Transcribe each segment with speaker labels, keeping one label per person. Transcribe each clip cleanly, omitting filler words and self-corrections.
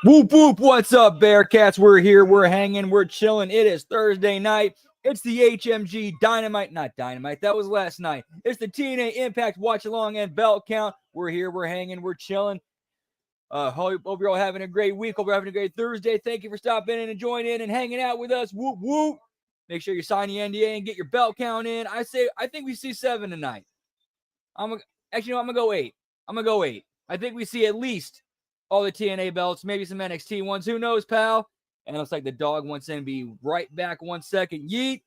Speaker 1: Whoop, whoop. What's up, Bearcats? We're here. We're hanging. We're chilling. It is Thursday night. It's the HMG Dynamite. Not Dynamite. That was last night. It's the TNA Impact Watch Along and Belt Count. We're here. We're hanging. We're chilling. Hope you're all having a great week. Hope you're having a great Thursday. Thank you for stopping in and joining in and hanging out with us. Whoop, whoop. Make sure you sign the NDA and get your belt count in. I think we see 7 tonight. I'm gonna go 8. I think we see at least all the TNA belts, maybe some NXT ones. Who knows, pal? And it looks like the dog wants in. Be right back 1 second. Yeet.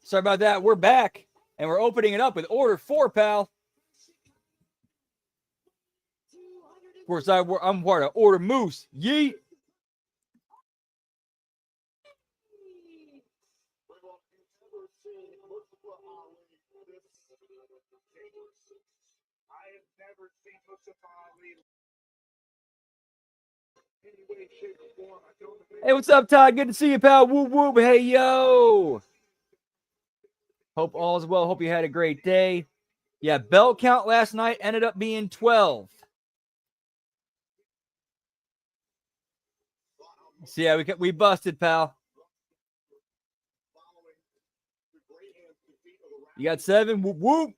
Speaker 1: Sorry about that. We're back, and we're opening it up with Order 4, pal. Of course, I'm part of Order Moose. Yeet. Hey, what's up, Todd? Good to see you, pal. Whoop, whoop. Hey, yo. Hope all's well. Hope you had a great day. Yeah, belt count last night ended up being 12. So, yeah, we busted, pal. You got 7? Whoop, whoop.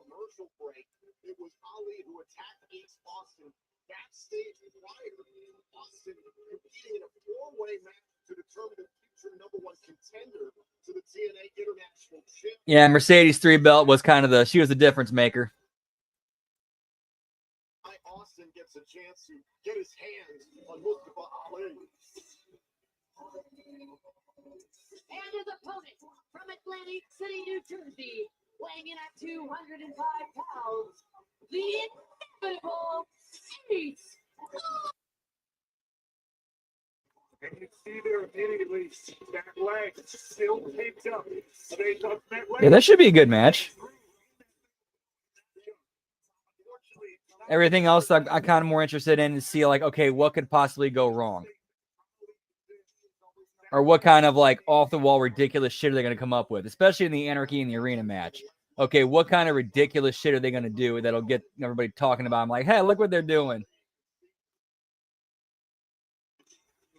Speaker 1: Commercial break. It was Ali who attacked Ace Austin backstage prior. Austin competing in a 4-way match to determine the future #1 contender to the TNA International Championship. Yeah, Mercedes 3 belt was kind of she was the difference maker. Austin gets a chance to get his hands on Mustafa Ali. And his opponent from Atlantic City, New Jersey, weighing in at 205 pounds, the inevitable Ace. And you see there immediately that leg still taped up. Yeah, that should be a good match. Everything else I'm kind of more interested in to see, like, okay, what could possibly go wrong? Or what kind of, like, off-the-wall ridiculous shit are they going to come up with? Especially in the Anarchy in the Arena match. Okay, what kind of ridiculous shit are they going to do that'll get everybody talking about them? Like, hey, look what they're doing.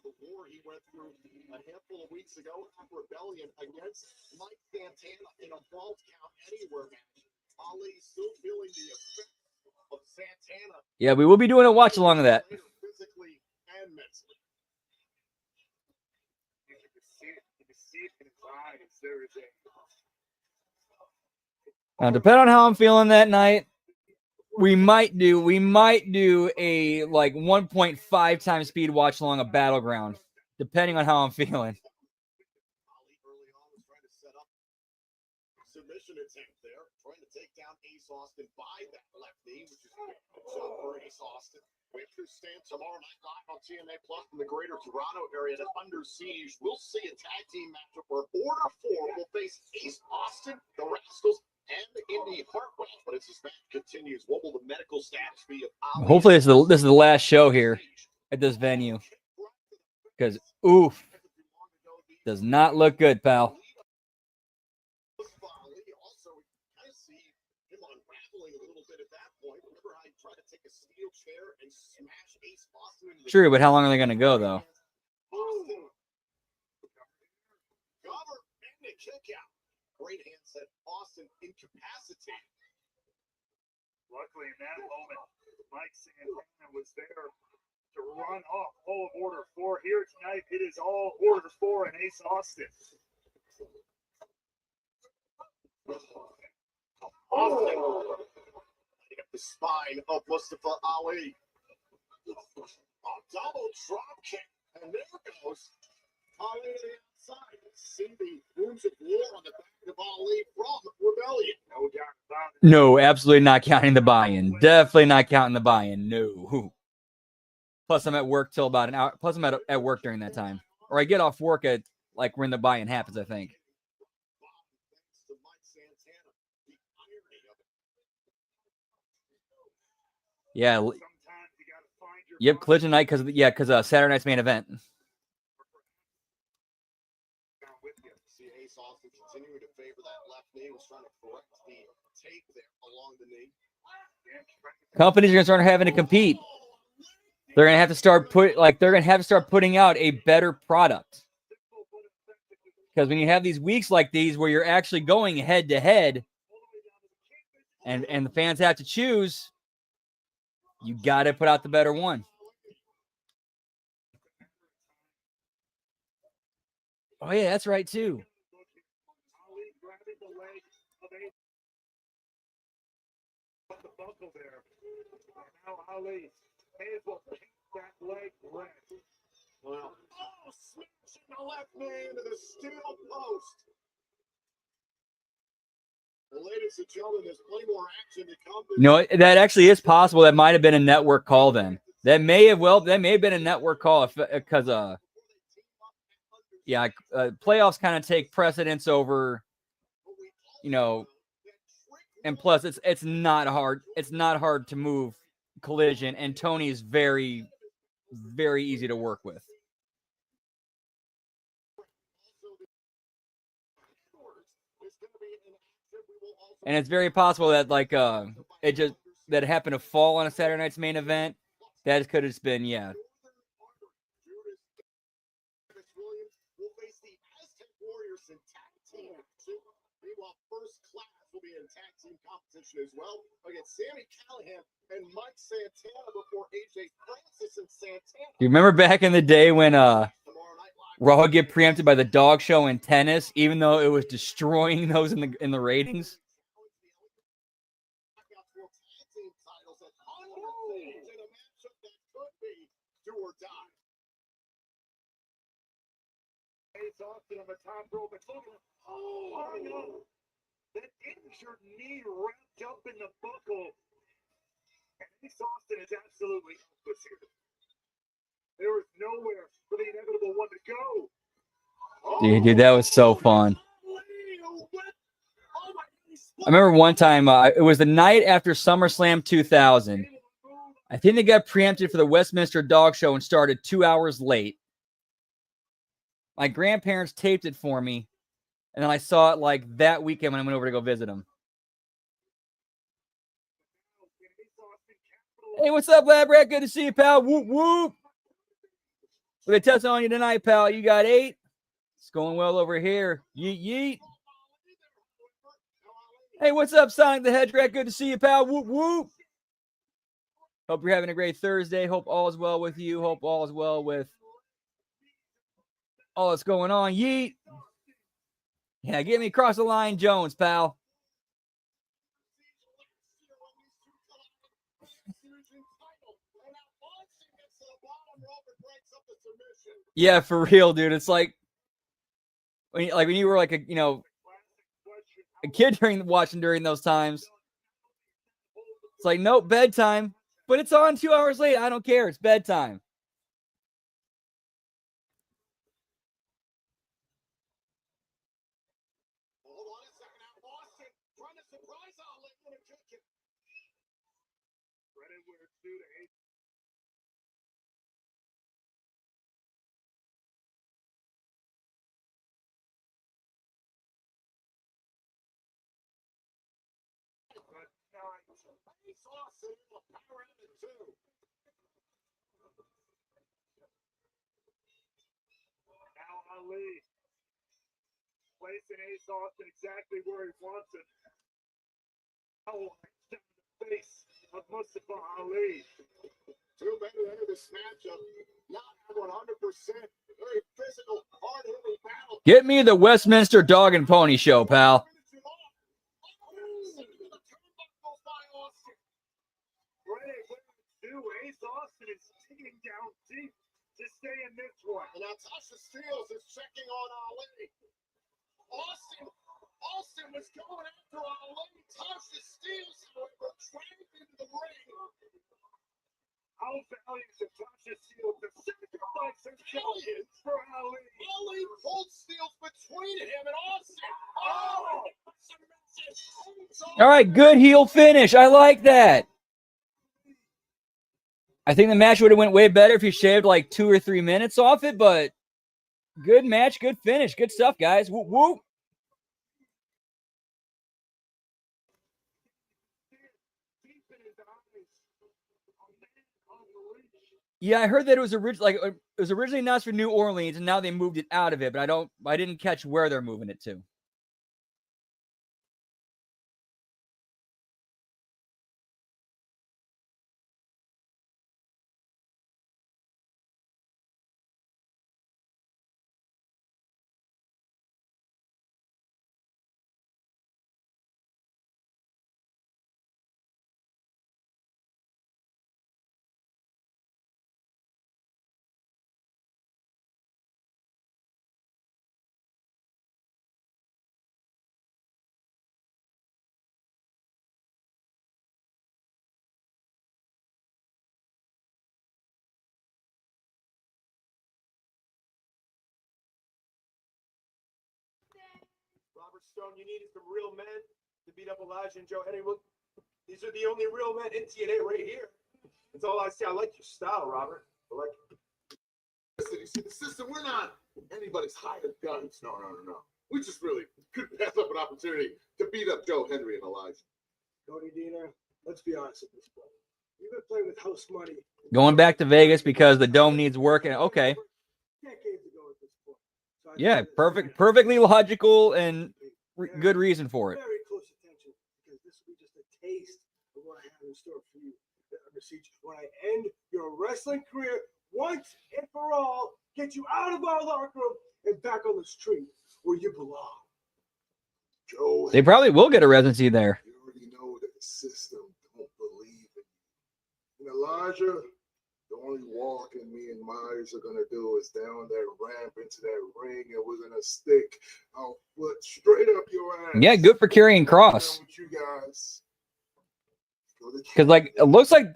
Speaker 1: The war he went through a handful of weeks ago at Rebellion against Mike Santana in a Vault Count Anywhere match. Ali still feeling the effect of Santana. Yeah, we will be doing a watch along of that. Physically and mentally. You can see it in his eyes. There is a. Now, depending on how I'm feeling that night, we might do a like 1.5 times speed watch along a Battleground, depending on how I'm feeling. Submission attempt there, trying to take down Ace Austin by that left knee, which is a job for Ace Austin.
Speaker 2: We understand tomorrow night live on TNA Plus in the greater Toronto area that Under Siege, we'll see a tag team matchup where Order 4 will face Ace Austin, the Rascals, and the Indy Hartwell. But as this match continues, what will the medical status be of Ali?
Speaker 1: Hopefully this is the last show here at this venue. Because, oof, does not look good, pal. True, but how long are they going to go, though?
Speaker 2: Great hand set Austin incapacitated.
Speaker 3: Luckily, in that moment, Mike Santana was there to run off all of Order 4. Here tonight, it is all Order 4 and Ace Austin.
Speaker 2: Austin lighting up the spine of Mustafa Ali. A double drop kick, and there goes Ali to the outside. See the wounds of war on the back of Ali from Rebellion.
Speaker 3: No doubt about it.
Speaker 1: No, absolutely not counting the buy-in. Definitely not counting the buy-in. No. Plus, I'm at work till about an hour. Plus, I'm at work during that time. Or I get off work at, like, when the buy-in happens, I think. Yeah. Yep, collision night because Saturday night's main event.
Speaker 2: Continuing to favor that left knee, was trying to correct the tape there along the knee.
Speaker 1: Companies are going to start having to compete. They're going to have to start putting out a better product. Because when you have these weeks like these where you're actually going head to head and the fans have to choose, you got to put out the better one. Oh yeah, that's right too.
Speaker 3: Buckle there. Now Ali able to keep that leg red.
Speaker 2: Well, smashing the left knee into the steel post. Well, ladies and gentlemen, there's plenty more action to come.
Speaker 1: No, that actually is possible. That might have been a network call then. That may have been a network call because playoffs kind of take precedence over, and plus it's not hard. It's not hard to move Collision, and Tony is very, very easy to work with. And it's very possible that that it happened to fall on a Saturday night's main event. That could have been, yeah.
Speaker 2: First class will be in tag team competition as well against Sami Callihan and Mike Santana before AJ Francis and Santana.
Speaker 1: Do you remember back in the day when Raw would get preempted by the dog show in tennis, even though it was destroying those in the ratings?
Speaker 3: Austin on the top rope. Oh no! That injured knee wrapped up in the buckle. And Ace Austin is absolutely helpless here. There is nowhere for the inevitable one to go.
Speaker 1: Dude, that was so fun. I remember one time, it was the night after SummerSlam 2000. I think they got preempted for the Westminster Dog Show and started 2 hours late. My grandparents taped it for me, and then I saw it that weekend when I went over to go visit them. Hey, what's up, Lab Rat? Good to see you, pal. Whoop, whoop. We're going to test on you tonight, pal. You got 8. It's going well over here. Yeet, yeet. Hey, what's up, Sonic the Hedgehog? Good to see you, pal. Whoop, whoop. Hope you're having a great Thursday. Hope all is well with you. Hope all is well with all that's going on. Yeet. Yeah, get me across the line, Jones, pal. Yeah, for real, dude. It's like when you were a kid watching during those times. It's like, nope, bedtime. But it's on 2 hours late. I don't care. It's bedtime.
Speaker 2: Hold on a second now. Austin trying to surprise Ali in a kick it.
Speaker 3: Credit where it's due to Ace. But
Speaker 2: Ace Austin will power out at 2.
Speaker 3: now Ali placing Ace Austin exactly where he wants it. Oh, down the face of Mustafa Ali.
Speaker 2: Two men who enter this matchup not at 100%. Very physical, hard-hitting battle.
Speaker 1: Get me the Westminster Dog and Pony Show, pal.
Speaker 3: Ace Austin is digging down deep to stay in this one.
Speaker 2: And now Tasha Steelz is checking on Ali. Austin was going after Ali. Tasha Steelz, however, dragged into the ring.
Speaker 3: How values of Tasha Steelz to sacrifice herself for Ali.
Speaker 2: Ali pulled Steelz between him and Austin. Oh!
Speaker 1: All right, good heel finish. I like that. I think the match would have went way better if you shaved like 2 or 3 minutes off it, but good match, good finish. Good stuff, guys. Whoop, whoop. Yeah, I heard that it was originally announced for New Orleans, and now they moved it out of it, but I didn't catch where they're moving it to.
Speaker 4: Robert Stone, you needed some real men to beat up Elijah and Joe Henry. Well, these are the only real men in TNA right here. That's all I see. I like your style, Robert. I like it.
Speaker 2: Listen, you see, the system, we're not anybody's hired guns. No. We just really couldn't pass up an opportunity to beat up Joe Henry and Elijah.
Speaker 5: Cody Deaner, let's be honest at this point. You've been playing with house money
Speaker 1: Going back to Vegas because the dome needs work. And okay,
Speaker 5: decades ago at this point. So
Speaker 1: yeah, perfectly logical and good reason for it.
Speaker 5: Very close attention because this will be just a taste of what I have in store for you. When I end your wrestling career once and for all, get you out of our locker room and back on the street where you belong.
Speaker 2: Joe,
Speaker 1: They probably will get a residency there.
Speaker 2: you already know that the system don't believe in you. And Elijah, the only walking me and Myers are gonna do is down that ramp into that ring, and we're gonna stick our foot straight up your ass.
Speaker 1: Yeah, good for carrying Cross.
Speaker 2: With you guys.
Speaker 1: Because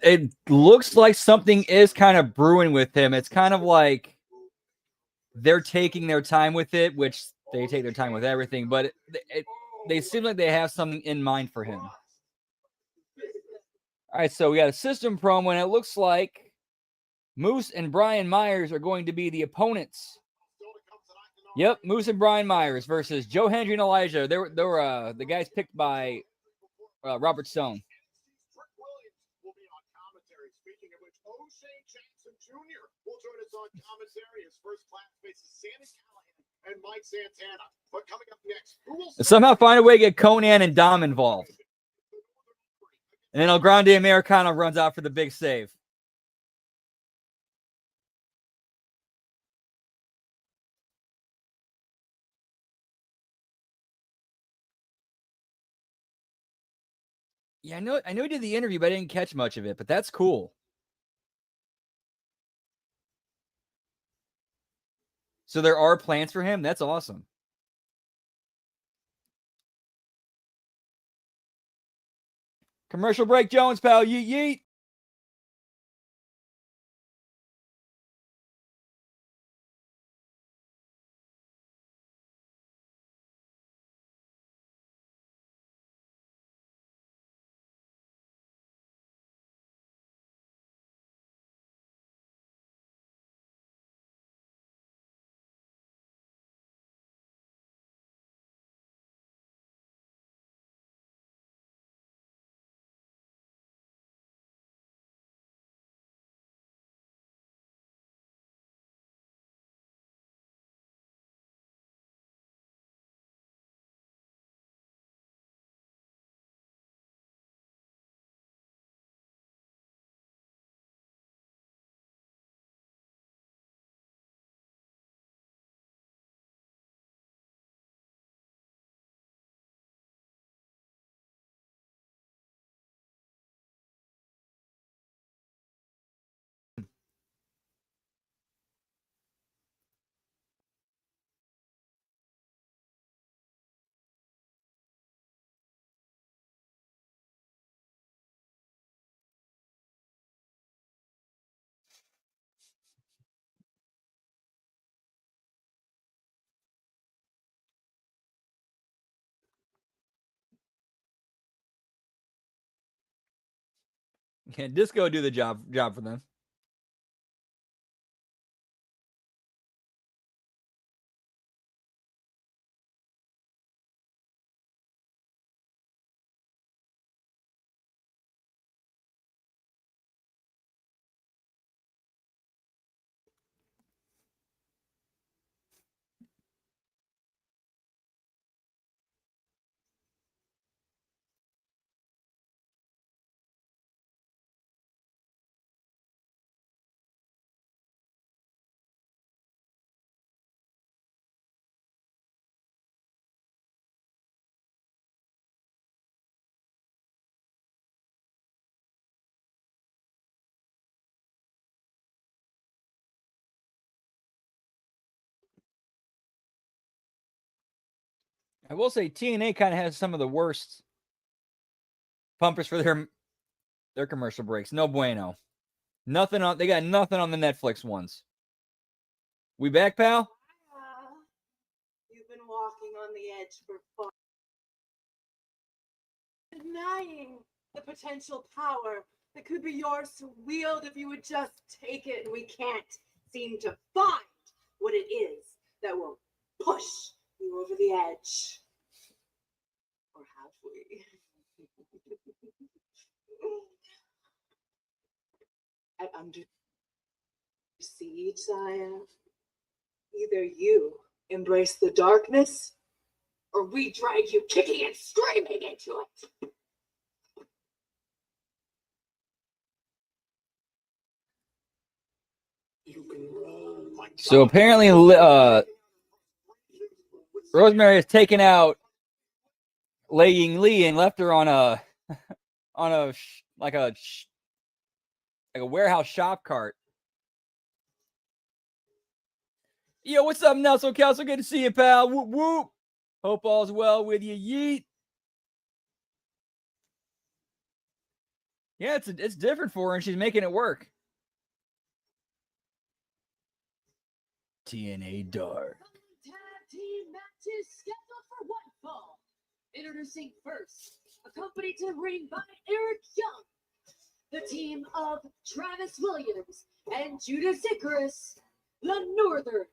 Speaker 1: it looks like something is kind of brewing with him. It's kind of like they're taking their time with it, which they take their time with everything. But they seem like they have something in mind for him. All right, so we got a system promo, and it looks like Moose and Brian Myers are going to be the opponents. Yep, Moose and Brian Myers versus Joe Hendry and Elijah. They were the guys picked by Robert Stone.
Speaker 2: Will be on commentary. Speaking of which, O'Shea Jackson Jr. will join us on commentary. His first class faces Sammy Callahan and Mike Santana. But coming up next, who will
Speaker 1: Somehow find a way to get Conan and Dom involved. And then El Grande Americano runs out for the big save. Yeah, I know he did the interview, but I didn't catch much of it, but that's cool. So there are plans for him? That's awesome. Commercial break, Jones, pal. Yeet, yeet. Can Disco do the job for them? I will say TNA kind of has some of the worst pumpers for their commercial breaks. No bueno. Nothing on. They got nothing on the Netflix ones. We back, pal?
Speaker 6: You've been walking on the edge for far. Denying the potential power that could be yours to wield if you would just take it, and we can't seem to find what it is that will push you over the edge. Or have we? At Under Siege, Zaya, either you embrace the darkness, or we drag you kicking and screaming into it.
Speaker 1: So apparently, Rosemary has taken out Lei Ying Li and left her on a warehouse shop cart. Yo, what's up, Nelson Kelso? Good to see you, pal. Whoop whoop. Hope all's well with you. Yeet. Yeah, it's different for her, and she's making it work. TNA Dark.
Speaker 6: Tag team matches scheduled for one fall. Introducing first, accompanied to ring by Eric Young, the team of Travis Williams and Judas Icarus, the Northern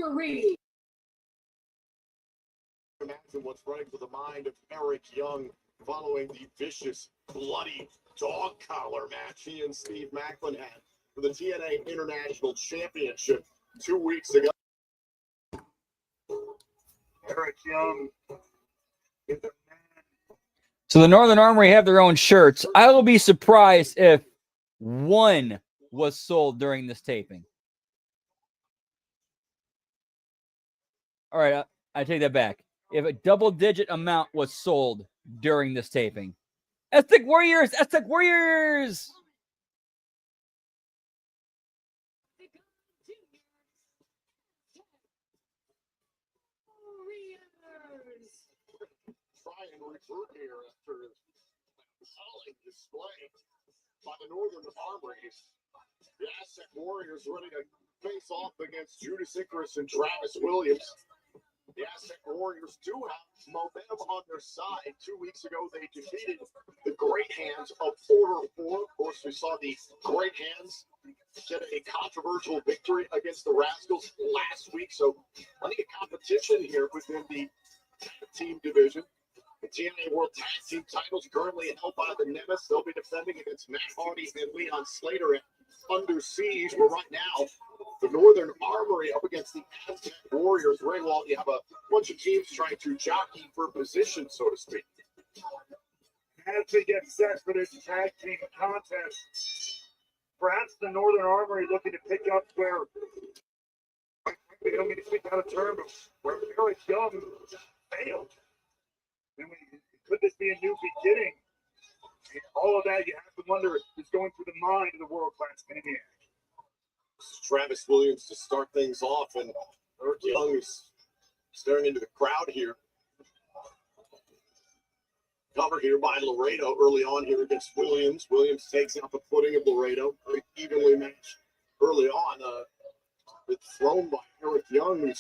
Speaker 6: Armory.
Speaker 2: Imagine what's running through the mind of Eric Young following the vicious, bloody dog collar match he and Steve Macklin had for the TNA International Championship 2 weeks ago.
Speaker 3: Eric Young is the man.
Speaker 1: So the Northern Armory have their own shirts. I will be surprised if one was sold during this taping. All right, I take that back. If a double-digit amount was sold during this taping. Aztec Warriors! Aztec Warriors!
Speaker 2: Try and revert here after a solid display by the Northern Armories. The Aztec Warriors ready to face off against Judas Icarus and Travis Williams. The Aztec Warriors do have momentum on their side. 2 weeks ago, they defeated the Great Hands of Order 4. Of course, we saw the Great Hands get a controversial victory against the Rascals last week. So, plenty of competition here within the team division. The TNA World Tag Team titles currently held by the Nemesis. They'll be defending against Matt Hardy and Leon Slater at Under Siege. But right now, the Northern Armory up against the Aztec Warriors. Raywald, you have a bunch of teams trying to jockey for position, so to speak.
Speaker 3: As they get set for this tag team contest, perhaps the Northern Armory looking to pick up where, we don't mean to speak out of turn, but where Eric Young failed. And could this be a new beginning? And all of that, you have to wonder, is going through the mind of the world-class maniac.
Speaker 2: Travis Williams to start things off, and Eric Young is staring into the crowd here. Cover here by Laredo early on here against Williams. Williams takes out the footing of Laredo. Very evenly matched early on. It's thrown by Eric Young. The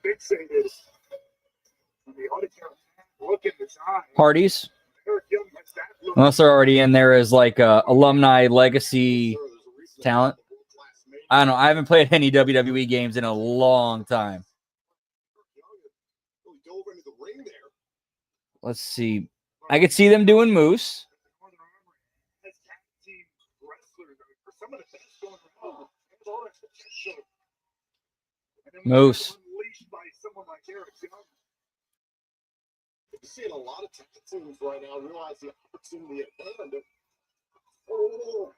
Speaker 2: big thing is, when the audience look in his eye,
Speaker 1: Hardy's.
Speaker 3: Eric Young has that look.
Speaker 1: Unless they're already in there as like alumni legacy talent. I don't know. I haven't played any WWE games in a long time. Let's see. I could see them doing Moose.
Speaker 3: Northern Armory has tag team wrestlers for some of the best going around. There's all that potential. And then
Speaker 1: Moose.
Speaker 3: unleashed by someone like Eric Young.
Speaker 2: You're seeing a lot of tag teams right now realize the opportunity at hand. Oh,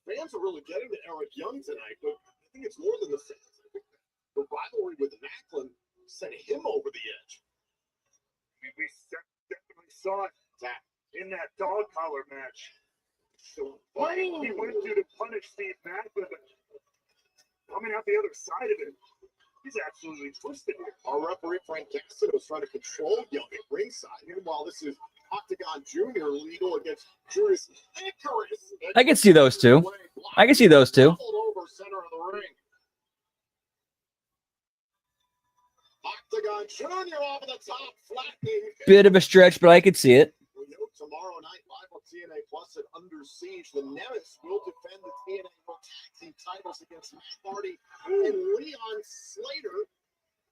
Speaker 2: fans are really getting to Eric Young tonight, but I think it's more than the fans. I think the rivalry with Macklin sent him over the edge.
Speaker 3: I mean, we definitely saw it in that dog collar match. So what he went to punish Steve Macklin, but coming out the other side of it, he's absolutely twisted here.
Speaker 2: Our referee, Frank Cassidy, was trying to control Young at ringside. Meanwhile, this is Octagon Jr. legal against Judas Icarus.
Speaker 1: I can see those two. I can see those two.
Speaker 2: Over center of the ring. Octagon Jr. off of the top, flattening.
Speaker 1: Bit of a stretch, but I could see it.
Speaker 2: We know tomorrow night, live on TNA Plus at Under Siege, the Nemesis will defend the TNA World Tag Team titles against Matt Hardy and Leon Slater.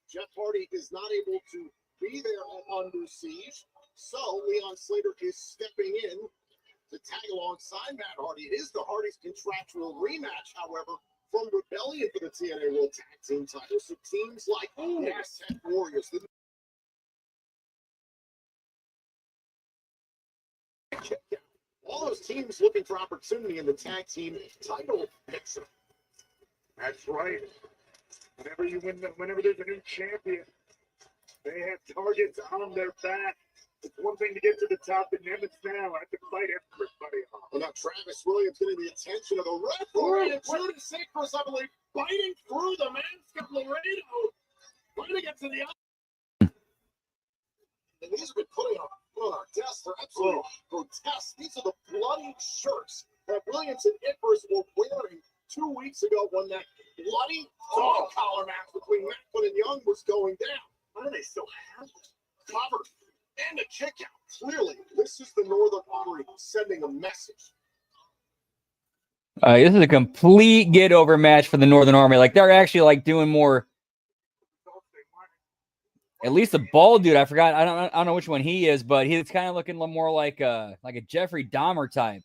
Speaker 2: Jeff Hardy is not able to be there at Under Siege, so Leon Slater is stepping in to tag alongside Matt Hardy. It is the Hardy's contractual rematch, however, from Rebellion for the TNA World Tag Team titles. So teams like Aztec Warriors, all those teams looking for opportunity in the tag team title picture.
Speaker 3: That's right. Whenever there's a new champion, they have targets on their back. It's one thing to get to the top, and Nemesis now have to fight everybody off.
Speaker 2: Well, now Travis Williams getting the attention of the referee, and Judas Icarus, I believe, biting through the mask of Laredo, trying to get to the other. And these have been putting on our desk. They're absolutely grotesque. These are the bloody shirts that Williams and Icarus were wearing 2 weeks ago when that bloody dog collar match between Macklin and Young was going down.
Speaker 3: Why do they still have it?
Speaker 2: Covered. And a kick out. Clearly, this is the Northern Armory sending a message.
Speaker 1: This is a complete get over match for the Northern Army. Like they're actually like doing more. At least the bald dude, I forgot. I don't know which one he is, but he's kind of looking more like a Jeffrey Dahmer type.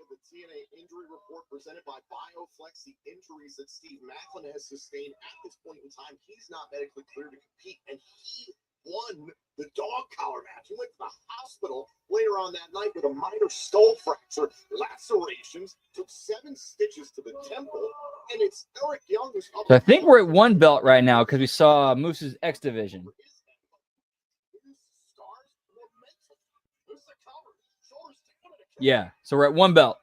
Speaker 2: The TNA injury report presented by BioFlex, the injuries that Steve Macklin has sustained at this point in time, he's not medically cleared to compete, and he won the dog collar match. He went to the hospital later on that night with a minor skull fracture, lacerations, took 7 stitches to the temple, and it's Eric Young who's up.
Speaker 1: So I think we're at 1 belt right now because we saw Moose's X Division. Yeah, so we're at 1 belt.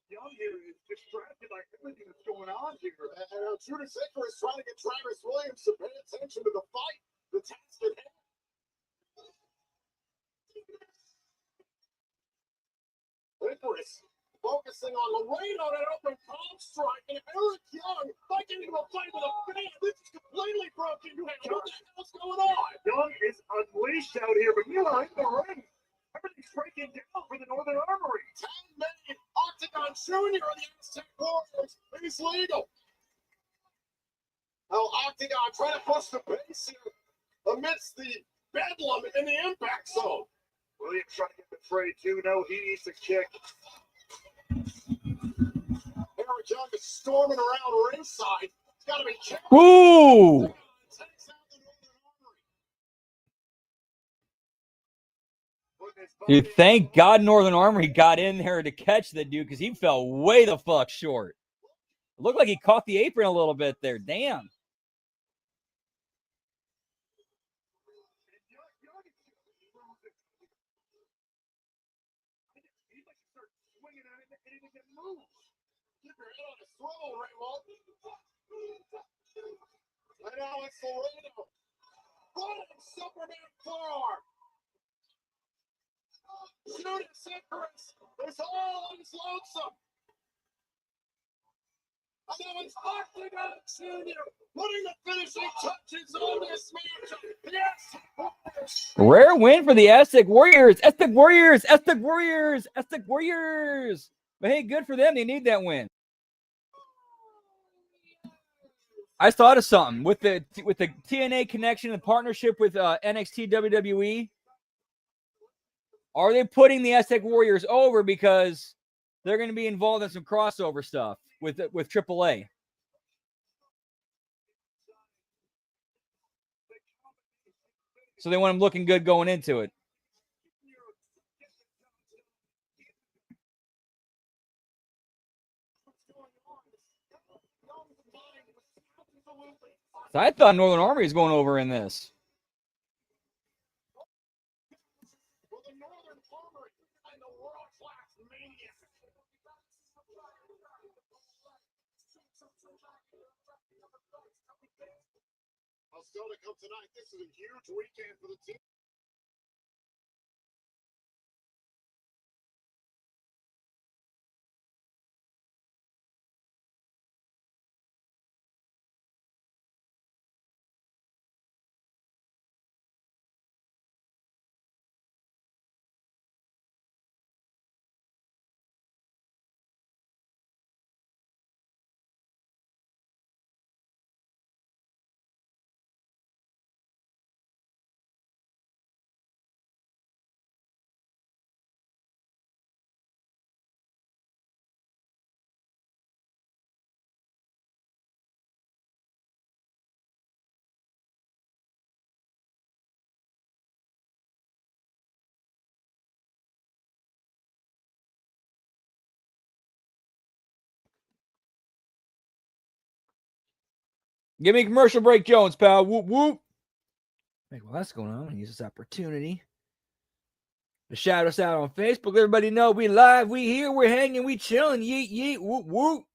Speaker 3: Young here is distracted by everything that's going on here.
Speaker 2: And Judas Icarus trying to get Travis Williams to pay attention to the fight. The task at hand. Icarus focusing on Laredo and an open palm strike, and Eric Young fighting into a fight with a fan. This is completely broken down. What the hell's going on?
Speaker 3: Young is unleashed out here, but you are in the ring. Everything's breaking down for the Northern Armory.
Speaker 2: 10 men, Octagon Jr. of the Aztec Warriors. He's legal. Now Octagon trying to push the base here amidst the bedlam in the impact zone.
Speaker 3: Williams trying to get the fray too. No, he needs to kick.
Speaker 2: Eric Young is storming around ringside. He's got to be careful.
Speaker 1: Ooh! Dude, thank God Northern Armory got in there to catch the dude because he fell way the fuck short. It looked like he caught the apron a little bit there. Damn.
Speaker 2: I know it's Laredo. Running Superman forearm. Judas Icarus is all on his lonesome. And then it's Octagon Jr. putting the finishing touches on this match. Yes!
Speaker 1: Rare win for the Aztec Warriors. Aztec Warriors. Aztec Warriors. Aztec Warriors. But hey, good for them. They need that win. I thought of something with the TNA connection and partnership with NXT WWE. Are they putting the Aztec Warriors over because they're going to be involved in some crossover stuff with AAA? So they want them looking good going into it. So I thought Northern Army was going over in this.
Speaker 2: For the Northern Armory and the world-class Maniac. Well, still to come tonight. This is a huge weekend for the team.
Speaker 1: Give me a commercial break, Jones, pal. Whoop, whoop. Hey, well, that's going on. I'm going to use this opportunity to shout us out on Facebook. Let everybody know we live, we here, we're hanging, we chilling. Yeet, yeet, whoop, whoop.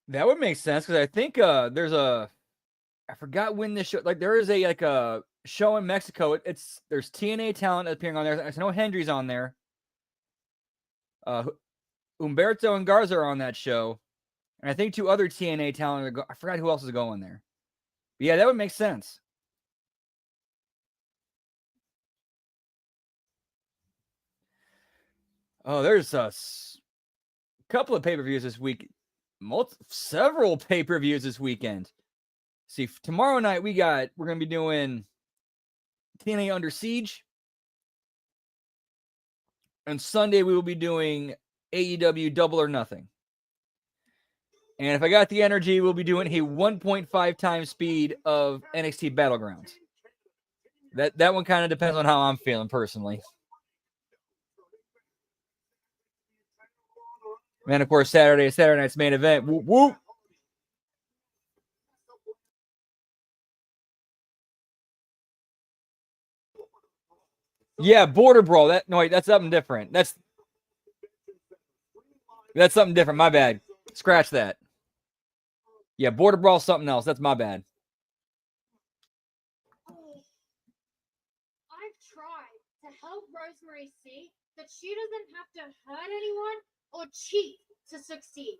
Speaker 1: That would make sense because I think there's I forgot when this show, there is a show in Mexico. There's TNA talent appearing on there. I know Hendry's on there. Humberto and Garza are on that show. And I think 2 other TNA talent I forgot who else is going there. But yeah, that would make sense. Oh, there's a couple of pay-per-views this week. Several pay-per-views this weekend. See, tomorrow night we're going to be doing TNA Under Siege. And Sunday we will be doing AEW Double or Nothing. And if I got the energy, we'll be doing a 1.5 times speed of NXT Battlegrounds. That one kind of depends on how I'm feeling personally. And of course, Saturday night's main event. Whoop, whoop. Yeah, border brawl. That's something different. That's something different. My bad. Scratch that. Yeah, border brawl is something else. That's my bad.
Speaker 6: I've tried to help Rosemary see that she doesn't have to hurt anyone or cheat to succeed.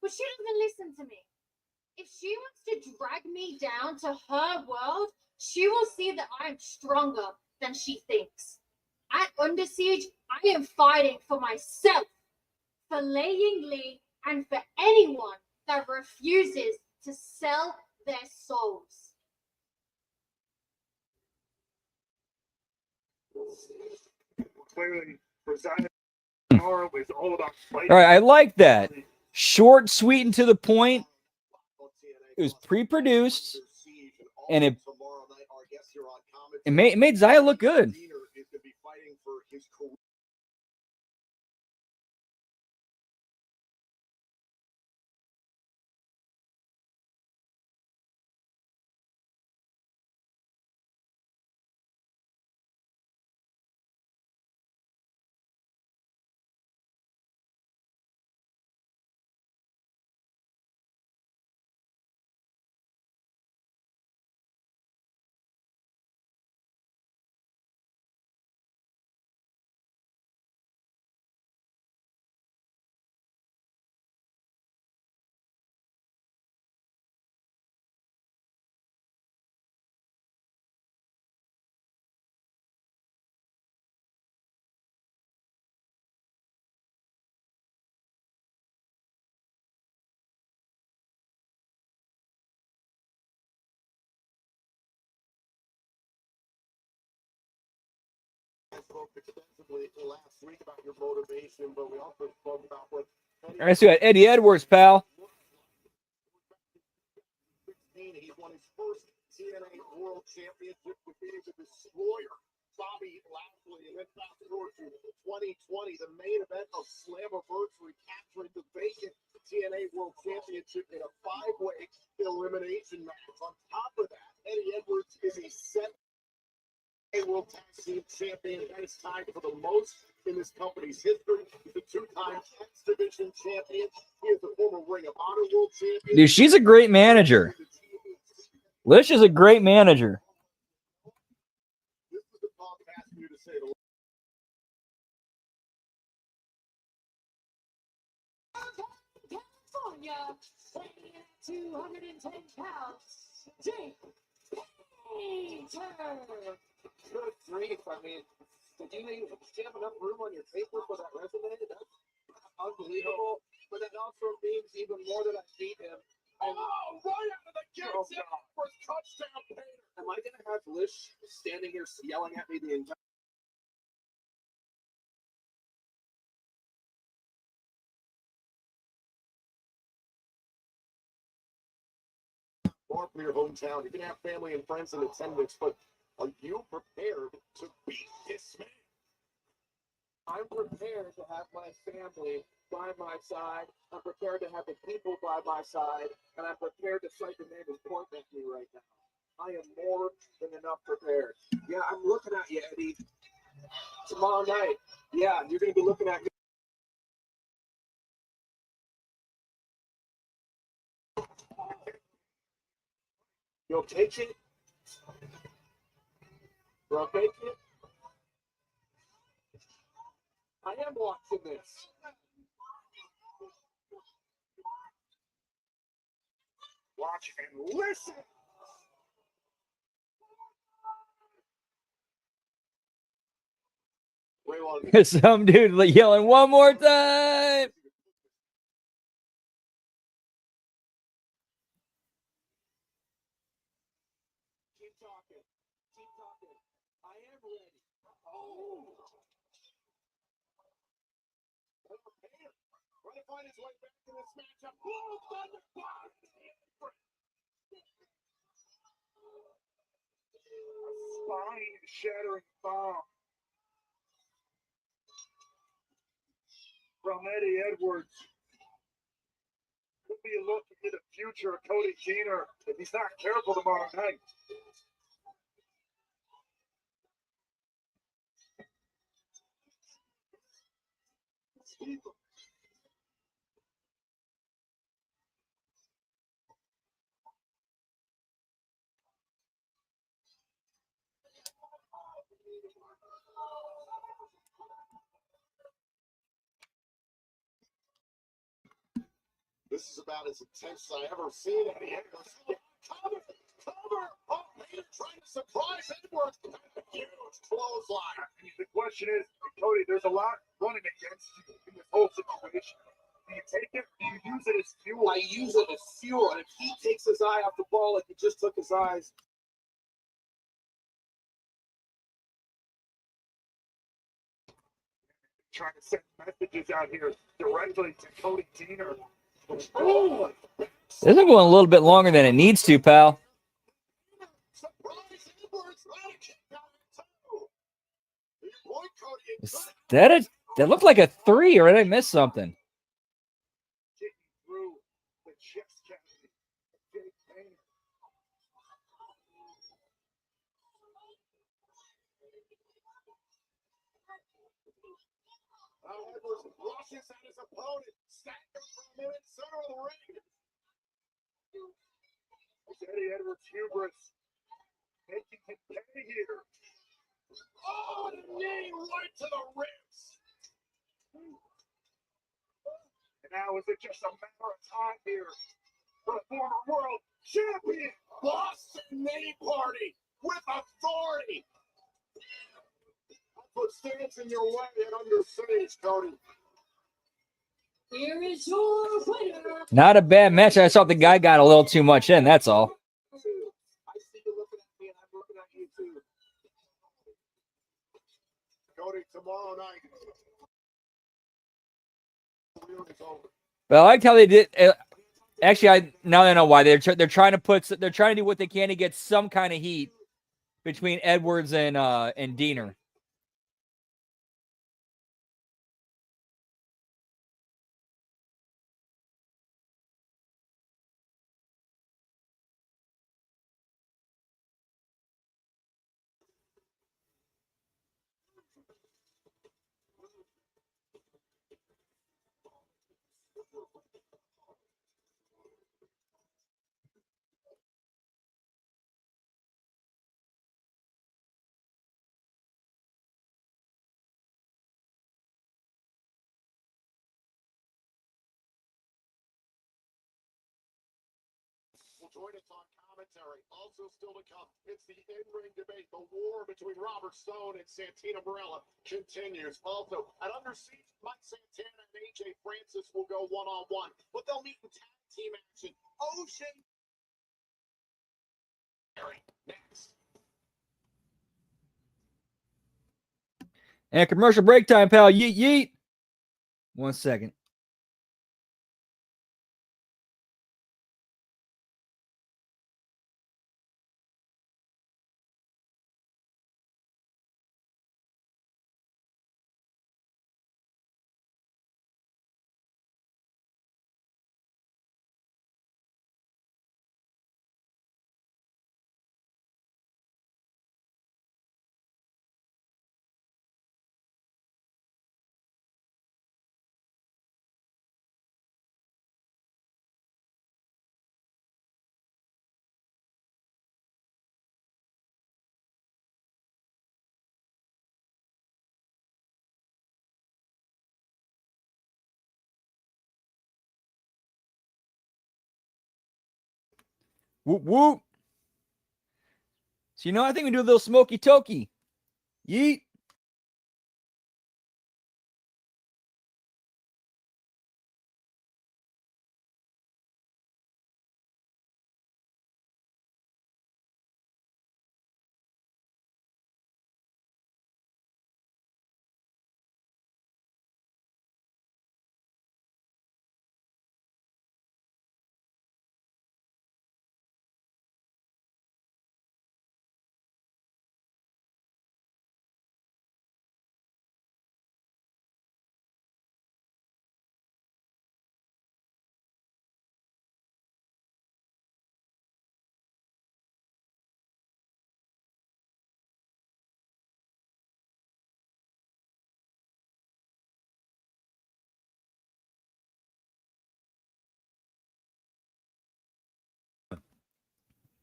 Speaker 6: But she doesn't listen to me. If she wants to drag me down to her world, she will see that I am stronger than she thinks. At Under Siege, I am fighting for myself, for Lei Yingli, and for anyone that refuses to sell their souls.
Speaker 3: Clearly, for Zion, tomorrow is all about fighting.
Speaker 1: All right, I like that. Short, sweet, and to the point. It was pre-produced, and it made Zaya look good.
Speaker 2: Spoke extensively last week about your motivation, but we also spoke about what
Speaker 1: I see that Eddie Edwards, pal.
Speaker 2: He won his first TNA World Championship, defeating the Destroyer, Bobby Lashley, and then fast forward to 2020, the main event of Slammiversary, capturing the vacant TNA World Championship in a 5-way elimination match. On top of that, Eddie Edwards is a World Tag Team Champion. That is tied for the most in this company's history. He's a 2-time X Division Champion. He is the former Ring of Honor World Champion.
Speaker 1: Dude, she's a great manager. Lish is a great manager.
Speaker 2: This is the talk asking you to say the least.
Speaker 6: California, weighing at 210 pounds, Jake Painter.
Speaker 4: Good grief. I mean, did you have enough room on your paper for that resume? That's unbelievable. But that also means even more that I beat him. And,
Speaker 2: Right out of the gates, for touchdown, Painter.
Speaker 4: am I going to have Lish standing here yelling at me the entire
Speaker 2: Or from your hometown? You can have family and friends in attendance, but are you prepared to beat this man?
Speaker 4: I'm prepared to have my family by my side. I'm prepared to have the people by my side. And I'm prepared to fight the man who's pointing at me right now. I am more than enough prepared. Yeah, I'm looking at you, Eddie. Tomorrow night. Yeah, you're going to be looking at me.
Speaker 2: You'll take it?
Speaker 4: You'll take it? I am watching this.
Speaker 3: watch and listen.
Speaker 1: Some dude yelling one more time.
Speaker 4: Keep talking. Keep talking. I am ready. Oh.
Speaker 2: Trying to find his way back to this matchup. Whoa, thundercloud!
Speaker 3: A spine-shattering bomb from Eddie Edwards. could be looking at the future of Cody Deaner if he's not careful tomorrow night.
Speaker 2: This is about as intense as I ever seen it. Cover! Cover! Oh, Vader trying to surprise Edwards. And a huge clothesline.
Speaker 3: The question is, Cody, there's a lot running against you in this whole situation. Do you take it? Do you use it as fuel?
Speaker 4: I use it as fuel, and if he takes his eye off the ball like he just took his eyes,
Speaker 3: Trying to send messages out here directly to Cody Deaner. Oh,
Speaker 1: This is going a little bit longer than it needs to, pal.
Speaker 2: Surprise Edwards. Right, kick out at two. Your boy Cody in
Speaker 1: Is that looked like a 3, or did I miss something?
Speaker 3: kicking through the chest cavity. Jake Painter.
Speaker 2: Now Edwards rushes at his opponent. Stagger from him in center of the ring.
Speaker 3: It's Eddie Edwards' hubris making him pay here.
Speaker 2: Oh, the knee right to the ribs.
Speaker 3: And now is it just a matter of time here for the former world champion?
Speaker 2: Boston knee party with authority. That's what stands in your way at Understage, Cody.
Speaker 6: Here is your winner.
Speaker 1: Not a bad match. I thought the guy got a little too much in, that's all.
Speaker 4: I see you looking at me, and I'm looking at you too.
Speaker 2: Cody, tomorrow night. It's over.
Speaker 1: But I liked how they did. Actually, now I know why they're trying to do what they can to get some kind of heat between Edwards and Deaner.
Speaker 2: Will join us on commentary. Also still to come, it's the in-ring debate. The war between Robert Stone and Santino Marella continues. Also, at Under Siege, Mike Santana and AJ Francis will go one-on-one, but they'll meet in tag team action. Ocean. Next.
Speaker 1: And commercial break time, pal. Yeet, yeet. 1 second. Whoop, whoop. So, I think we do a little smoky toky. Yeet.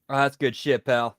Speaker 1: Oh, that's good shit, pal.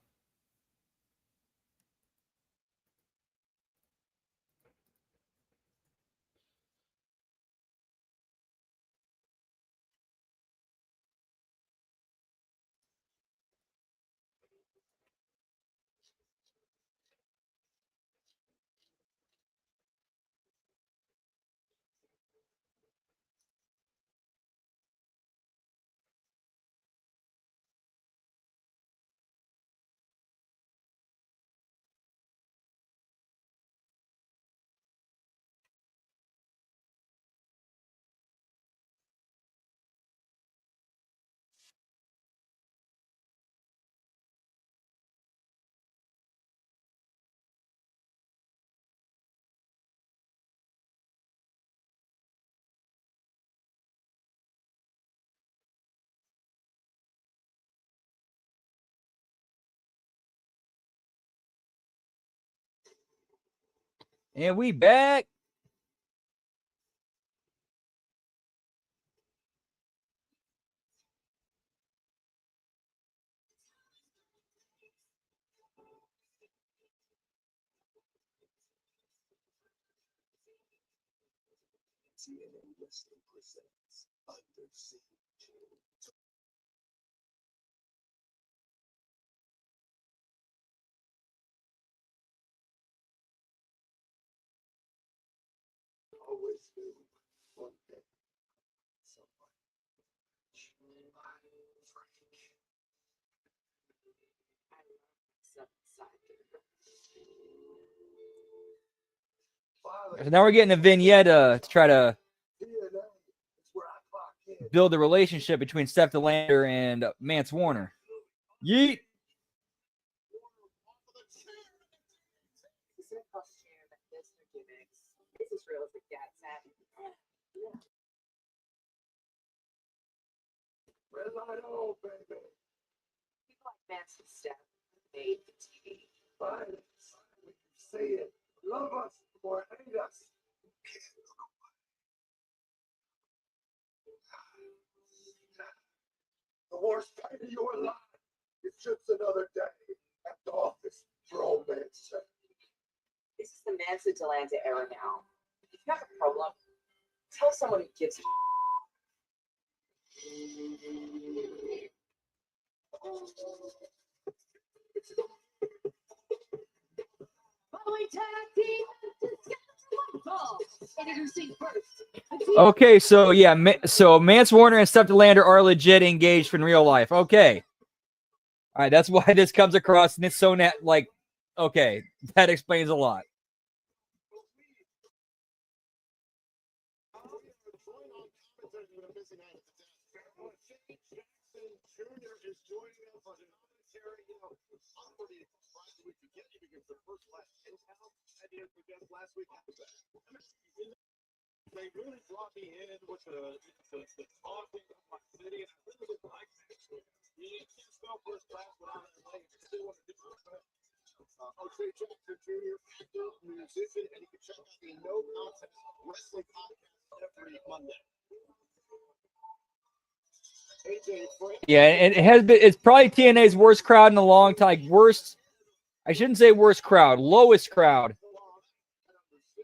Speaker 1: And we back.
Speaker 3: Always knew one thing. Someone.
Speaker 1: So now we're getting a vignette to try to build a relationship between Steph DeLander and Mance Warner. Yeet.
Speaker 7: This is a costume, this new gimmicks. This is real as it gets.
Speaker 3: Red light on, baby.
Speaker 7: People like Mance and Steph made the TV.
Speaker 3: Fine. We can say it. Love us or hate us. The worst day of your life is just another day at the office for old man's sake.
Speaker 7: This is the Mance and Delanta era now. If you have a problem, tell someone who gives a
Speaker 6: Following tag team to Football. Introducing first.
Speaker 1: Okay, so yeah, so Mance Warner and Steph DeLander are legit engaged in real life. Okay. All right, that's why this comes across and it's so like, okay, that explains a lot.
Speaker 3: They really brought me in with the talking of my city, and I really would like that. You can't spell first class without an LA. You still want to do first class. O'Shea Jackson Jr., actor, musician, and you can check out the No Contest Wrestling Podcast every Monday.
Speaker 1: Yeah, and it has been. It's probably TNA's worst crowd in a long time. Worst. I shouldn't say worst crowd. Lowest crowd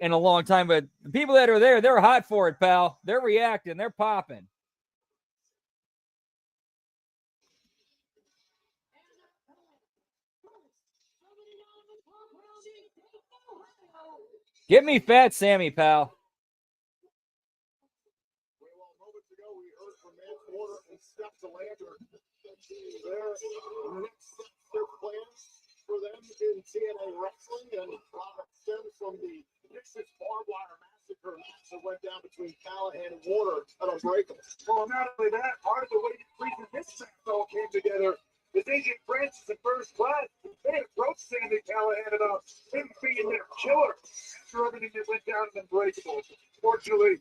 Speaker 1: in a long time. But the people that are there, they're hot for it, pal. They're reacting. They're popping. Get me Fat Sammy, pal.
Speaker 3: Well, moments ago, we heard from Mance Warner and Steph DeLander. Their next their plans for them in TNA wrestling, and a lot of stems from the Dixon's barbed wire massacre match that went down between Callahan and Warner at Unbreakable. Well, not only that, part of the way the reason this match all came together is AJ Francis in first class. They approached Sammy Callahan about him being their killer after everything that went down in Unbreakable. Fortunately,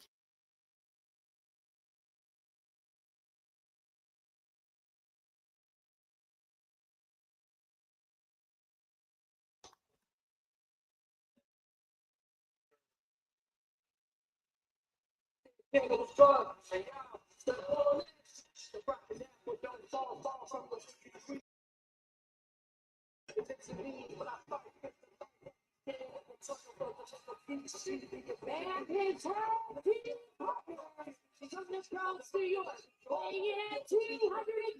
Speaker 6: From the Bronx, New York, weighing in at 230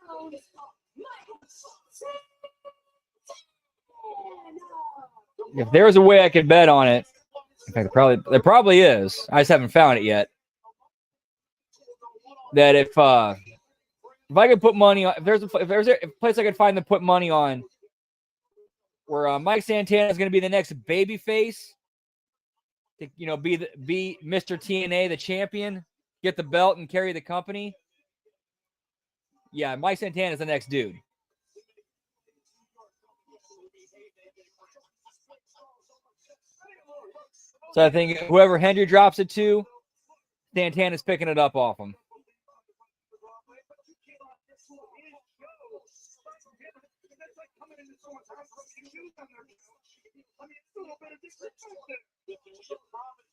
Speaker 6: pounds, Mike Santana.
Speaker 1: If there's a way I could bet on it, in fact, there probably is. I just haven't found it yet. That if I could put money on, if there's a place I could find to put money on, where Mike Santana is going to be the next baby face, to, be Mr. TNA, the champion, get the belt and carry the company. Yeah, Mike Santana is the next dude. So I think whoever Hendry drops it to, Santana's picking it up off him.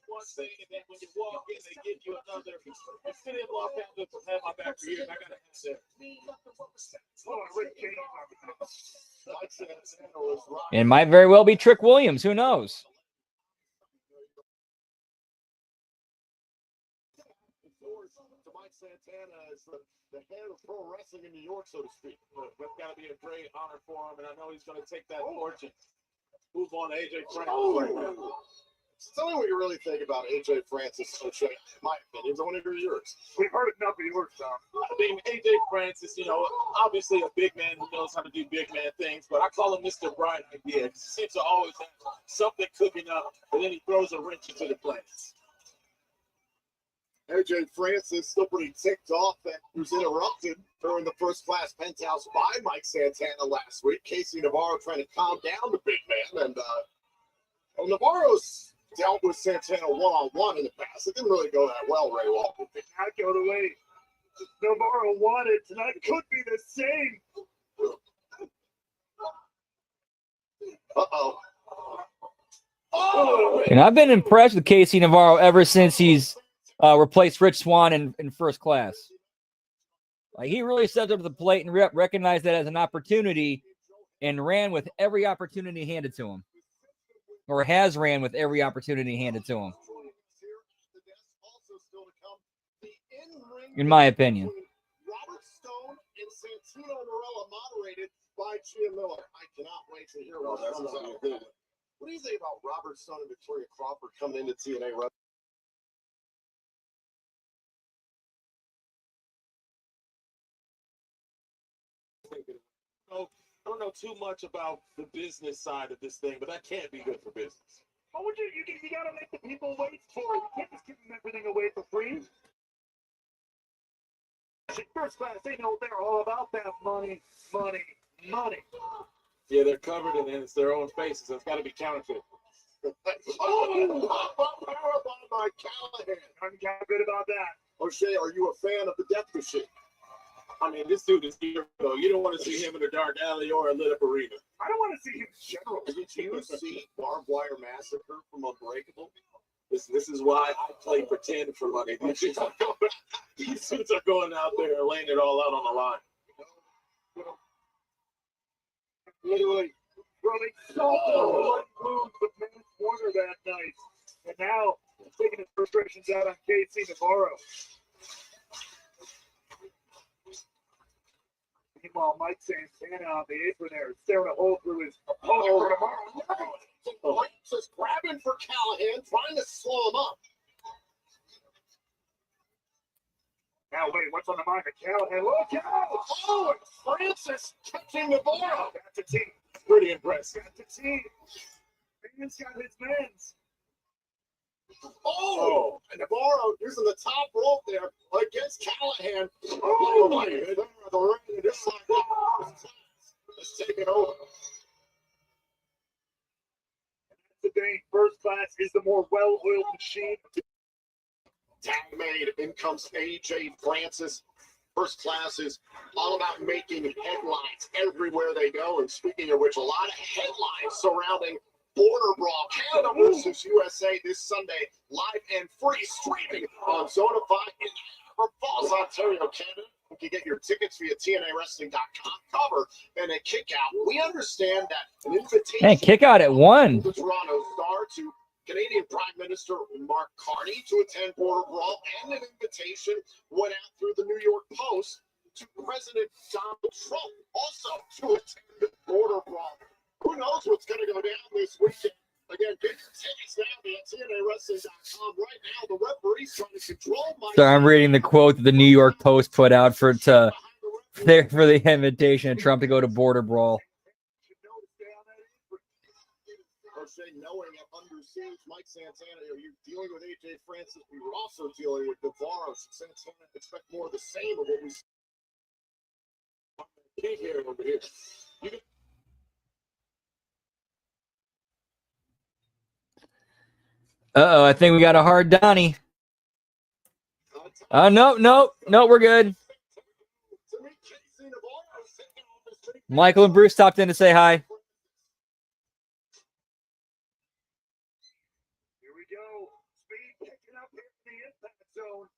Speaker 3: One thing, and then when you walk in, they give you another. The city of Los Angeles will have my back for years. I gotta have that.
Speaker 1: It might very well be Trick Williams. Who knows?
Speaker 2: To Mike Santana is the head of pro wrestling in New York, so to speak.
Speaker 3: That's got to be a great honor for him, and I know he's going to take that fortune. Move on to AJ Francis.
Speaker 2: So tell me what you really think about AJ Francis, O'Shea. In my opinion, I want to hear yours.
Speaker 3: We've heard enough of yours, Tom. I mean, AJ Francis, obviously a big man who knows how to do big man things, but I call him Mr. Brian McGee. He seems to always have something cooking up, and then he throws a wrench into the plans.
Speaker 2: AJ Francis still pretty ticked off that he was interrupted during the first class penthouse by Mike Santana last week. Casey Navarro trying to calm down the big man, and Navarro's dealt with Santana one-on-one in the past. It didn't really go that well, Ray Walton.
Speaker 3: Did not go the way Navarro wanted. Tonight could be the same.
Speaker 2: Uh-oh.
Speaker 1: And I've been impressed with Casey Navarro ever since he's replaced Rich Swann in first class. Like, he really stepped up to the plate and recognized that as an opportunity and ran with every opportunity handed to him. Or has ran with every opportunity handed to him. In my opinion.
Speaker 2: Robert Stone and Santino Marella, moderated by Chia Miller. I cannot wait to hear what comes out of it. What do you think about Robert Stone and Victoria Crawford coming into TNA Wrestling?
Speaker 3: I don't know too much about the business side of this thing, but that can't be good for business. Oh, you gotta make the people wait for it. You can't just give them everything away for free. First class, they know they're all about that money. Yeah, they're covered in it. It's their own faces. It's got to be counterfeit.
Speaker 2: Oh, by Callahan.
Speaker 3: I'm kind of good about that.
Speaker 2: O'Shea, are you a fan of the Death Machine?
Speaker 3: I mean, this dude is here, though. You don't want to see him in a dark alley or a lit up arena. I don't want to see him in general.
Speaker 2: Did you see Barbed Wire Massacre from Unbreakable?
Speaker 3: This is why I play pretend for money. These suits are going out there and laying it all out on the line. Literally running so moves the men's corner that night. And now taking his frustrations out on Casey Navarro. Meanwhile, Mike Santana on the apron there, staring a hole through his opponent for Navarro.
Speaker 2: Just grabbing for Callahan, trying to slow him up.
Speaker 3: Now wait, what's on the mind of Callahan? Look out!
Speaker 2: Oh, and Francis catching Navarro.
Speaker 3: That's a team. Pretty impressive. That's a team. Man's got his men's.
Speaker 2: Oh, and Navarro using the top rope there against Callahan. Oh, my goodness. Let's take it over.
Speaker 3: The Dane first class is the more well-oiled machine.
Speaker 2: Tag made. In comes AJ Francis. First class is all about making headlines everywhere they go. And speaking of which, a lot of headlines surrounding Border Brawl, Canada versus USA this Sunday, live and free streaming on Zonify in Niagara Falls, Ontario, Canada. You can get your tickets via TNAWrestling.com cover and a kick out. We understand that an invitation
Speaker 1: And kick out at 1.
Speaker 2: the Toronto Star to Canadian Prime Minister Mark Carney to attend Border Brawl, and an invitation went out through the New York Post to President Donald Trump also to attend Border Brawl. Who knows what's going to go down this weekend? Again, get your tickets now at TNAWrestling.com. Right now, the referee's trying to control my.
Speaker 1: So I'm reading the quote that the New York Post put out for the invitation of Trump to go to Border Brawl.
Speaker 2: Knowing at Under Siege, Mike Santana, you're dealing with AJ Francis. We were also dealing with Navarro. Santana expect more of the same of what we see here over here.
Speaker 1: Uh-oh, I think we got a hard Donnie. No, we're good. Michael and Bruce stopped in to say hi.
Speaker 3: Here we go. Speed picking up in the impact zone.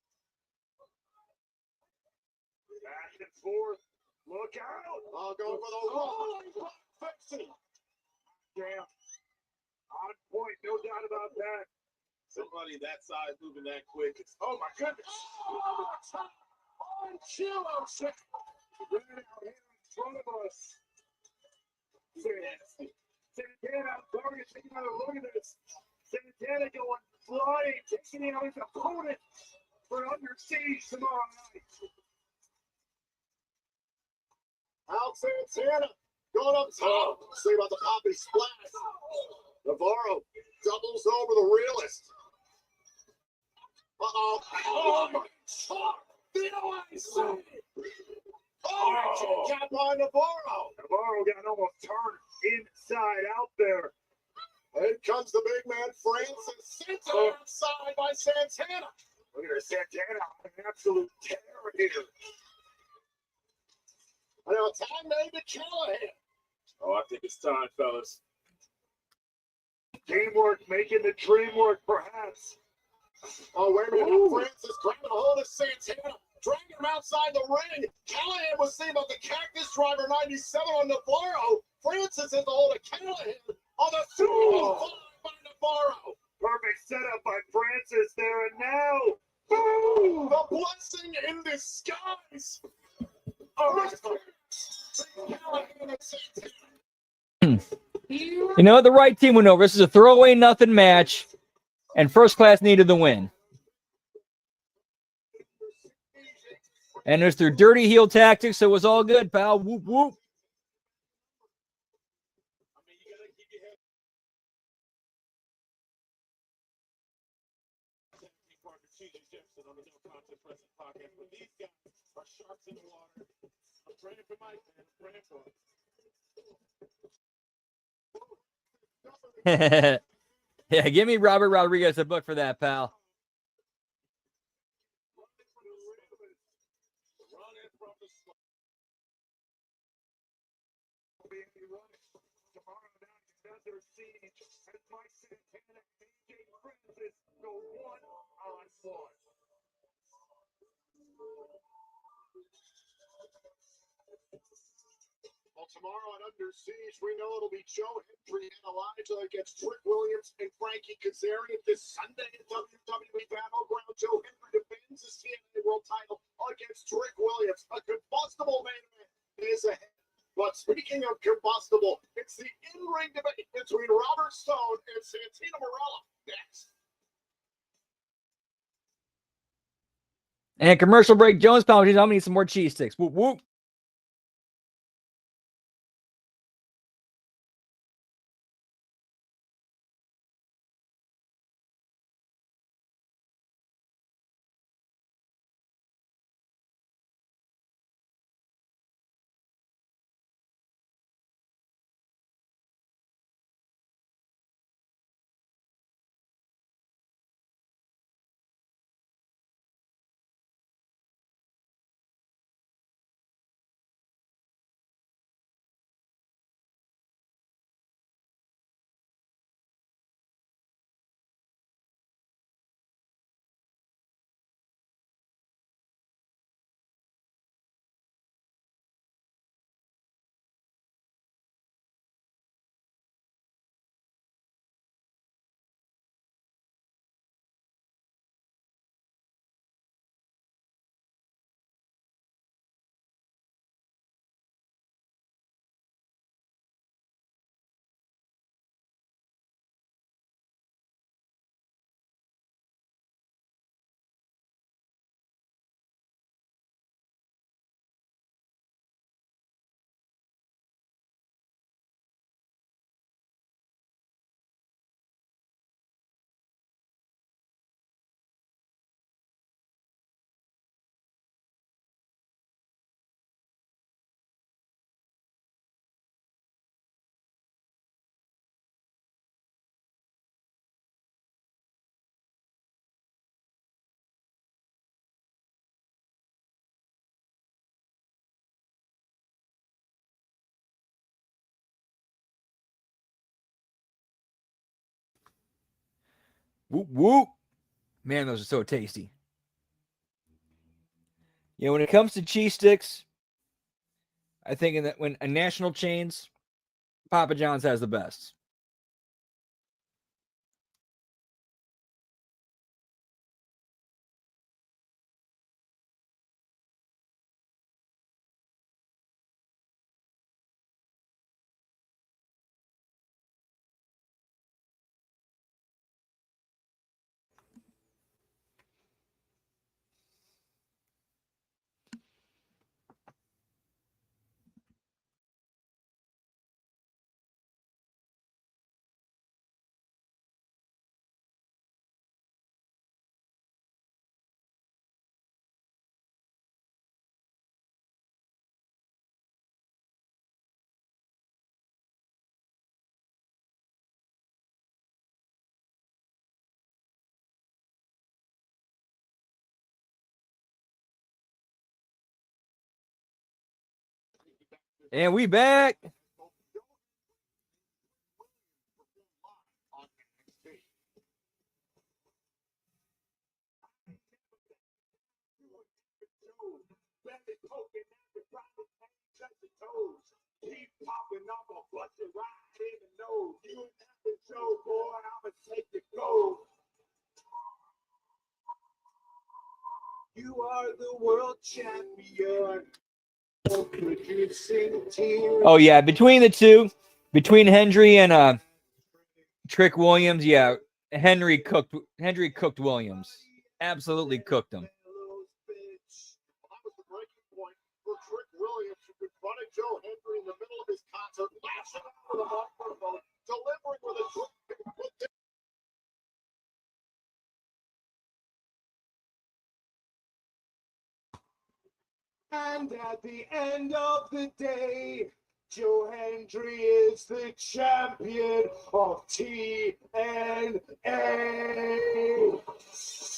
Speaker 3: Back and forth. Look out.
Speaker 2: Going for the roll.
Speaker 3: Damn. On point, no doubt about that.
Speaker 2: Somebody that size moving that quick.
Speaker 3: Oh my goodness. On Chilo. Right out here in front of us. Santana, Darius, taking another look at this. Santana going flying, taking out his opponent for Under Siege tomorrow night.
Speaker 2: Out Santana going up top. See about the poppy splash. Navarro doubles over the realist. Uh-oh. Oh, my God. Cap by Navarro.
Speaker 3: Navarro got almost turned inside out there.
Speaker 2: In comes the big man, Francis. Santana outside by Santana.
Speaker 3: Look at Santana on an absolute terror here.
Speaker 2: I know, time made to Callahan.
Speaker 3: Oh, I think it's time, fellas. Teamwork making the dream work, perhaps.
Speaker 2: Oh, wait a minute. Francis grabbing a hold of Santana, dragging him outside the ring. Callahan was seen about the Cactus Driver 97 on Navarro. Francis has a hold of Callahan on the 3-5 by Navarro.
Speaker 3: Perfect setup by Francis there, and now,
Speaker 2: boom! The blessing in disguise.
Speaker 1: You know what? The right team went over. This is a throwaway nothing match, and First Class needed the win. And it was through dirty heel tactics, so it was all good, pal. Whoop, whoop. Yeah, give me Robert Rodriguez a book for that, pal.
Speaker 2: Well, tomorrow at Under Siege, we know it'll be Joe Hendry and Elijah against Trick Williams and Frankie Kazarian. This Sunday at WWE Battleground, Joe Hendry defends his TNA World title against Trick Williams. A combustible main event is ahead. But speaking of combustible, it's the in-ring debate between Robert Stone and Santino Marella next.
Speaker 1: And commercial break. Jones Pound. I'm gonna need some more cheese sticks. Whoop whoop. Whoop, whoop. Man, those are so tasty. You know, when it comes to cheese sticks, I think that when a national chains, Papa John's has the best. And we back.
Speaker 3: Keep popping up a bust it right in the nose. You and the show, boy, I'ma take the gold. You are the world champion. Producing team.
Speaker 1: Oh yeah, between the two, between Hendry and Trick Williams, yeah, Henry cooked Williams. Absolutely cooked him.
Speaker 2: That was the breaking point for Trick Williams, who confronted Joe Hendry in the middle of his concert, lashing out with a microphone, delivering with a drop.
Speaker 3: And at the end of the day, Joe Hendry is the champion of TNA.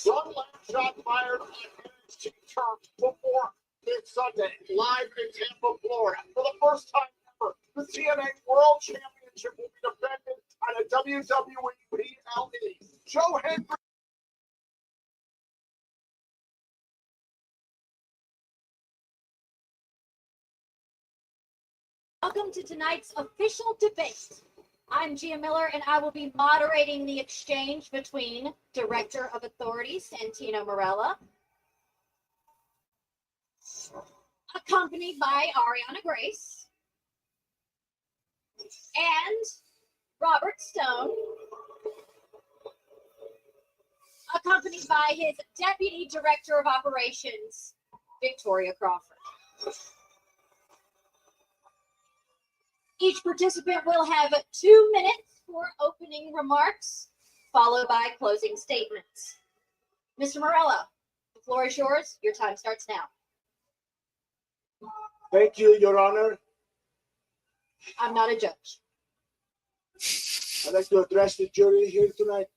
Speaker 2: One last shot fired on NXT terms before mid-Sunday, live in Tampa, Florida. For the first time ever, the TNA World Championship will be defended at a WWE PLE. Joe Hendry.
Speaker 6: Welcome to tonight's official debate. I'm Gia Miller, and I will be moderating the exchange between Director of Authority Santino Marella, accompanied by Ariana Grace, and Robert Stone, accompanied by his Deputy Director of Operations, Victoria Crawford. Each participant will have 2 minutes for opening remarks, followed by closing statements. Mr. Morella, the floor is yours. Your time starts now.
Speaker 3: Thank you, Your Honor.
Speaker 6: I'm not a judge.
Speaker 3: I'd like to address the jury here tonight.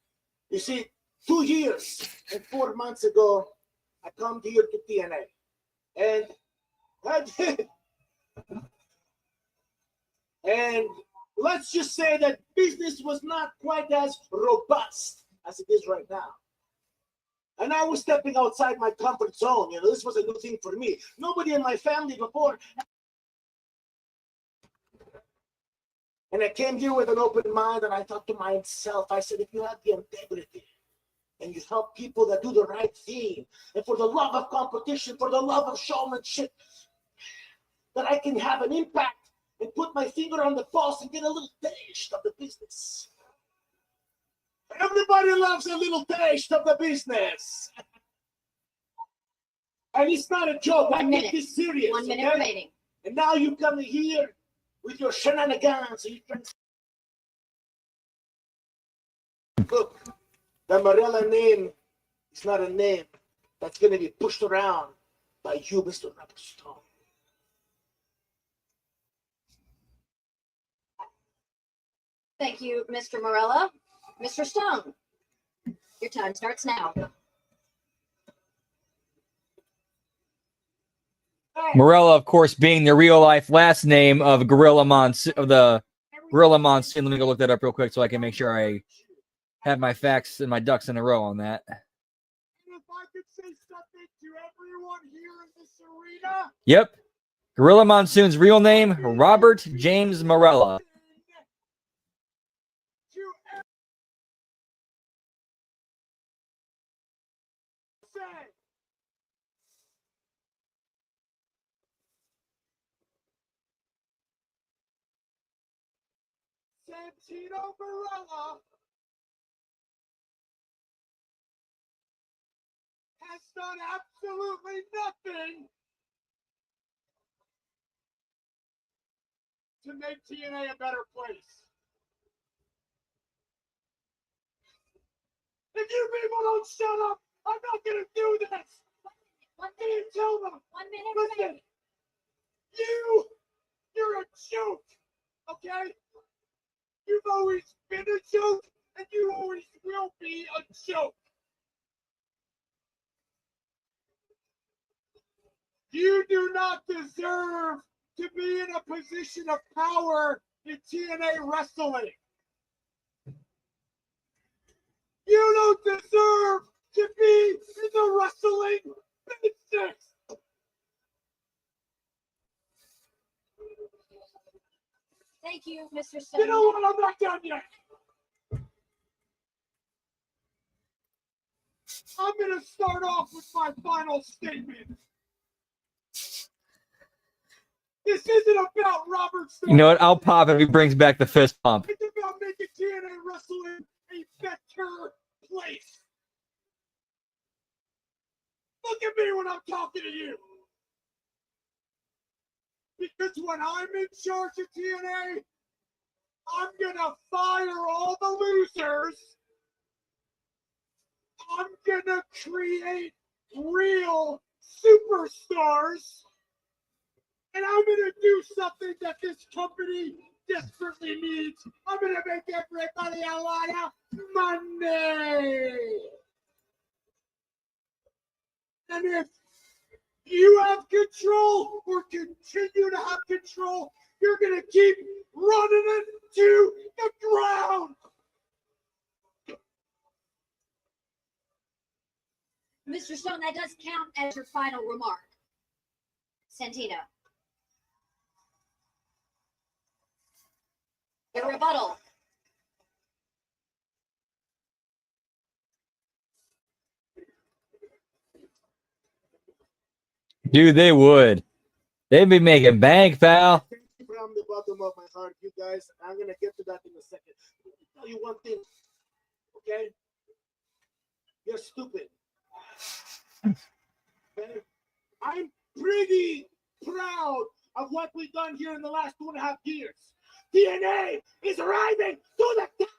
Speaker 3: You see, 2 years and 4 months ago, I come here to TNA. And I did. And let's just say that business was not quite as robust as it is right now. And I was stepping outside my comfort zone. You know, this was a new thing for me. Nobody in my family before. And I came here with an open mind, and I thought to myself, I said, if you have the integrity and you help people that do the right thing, and for the love of competition, for the love of showmanship, that I can have an impact and put my finger on the pulse and get a little taste of the business. Everybody loves a little taste of the business. And it's not a joke. I take this serious.
Speaker 6: 1 minute
Speaker 3: okay?
Speaker 6: remaining.
Speaker 3: And now you come here with your shenanigans. Look, the Marella name is not a name that's going to be pushed around by you, Mr. Robert Stone.
Speaker 6: Thank you, Mr. Morella. Mr. Stone, your time starts now.
Speaker 1: Morella, of course, being the real life last name of Gorilla Monsoon, of the Gorilla Monsoon. Let me go look that up real quick so I can make sure I have my facts and my ducks in a row on that.
Speaker 3: And if I could say something to everyone here in this arena,
Speaker 1: Yep. Gorilla Monsoon's real name, Robert James Morella.
Speaker 3: to say, Santino Marella has done absolutely nothing to make TNA a better place. If you people don't shut up, I'm not gonna do this.
Speaker 6: One
Speaker 3: Can you
Speaker 6: minute.
Speaker 3: tell them?
Speaker 6: 1 minute.
Speaker 3: Listen, you're a joke, okay? You've always been a joke, and you always will be a joke. You do not deserve to be in a position of power in TNA wrestling. You don't deserve to be in the wrestling business.
Speaker 6: Thank you, Mr. Stone.
Speaker 3: You know what? I'm not done yet. I'm going to start off with my final statement. This isn't about Robert Stone.
Speaker 1: You know what? I'll pop if he brings back the fist pump.
Speaker 3: It's about making TNA wrestling a better place. Look at me when I'm talking to you. Because when I'm in charge of TNA, I'm gonna fire all the losers. I'm gonna create real superstars. And I'm gonna do something that this company desperately needs. I'm gonna make everybody a lot of money. And if you have control or continue to have control, you're going to keep running it to the ground.
Speaker 6: Mr. Stone, that does count as your final remark. Santino. Your rebuttal.
Speaker 1: Dude, they would. They'd be making bank, pal.
Speaker 3: Thank you from the bottom of my heart, you guys. I'm going to get to that in a second. Let me tell you one thing, okay? You're stupid. Okay? I'm pretty proud of what we've done here in the last 2.5 years. DNA is rising to the top.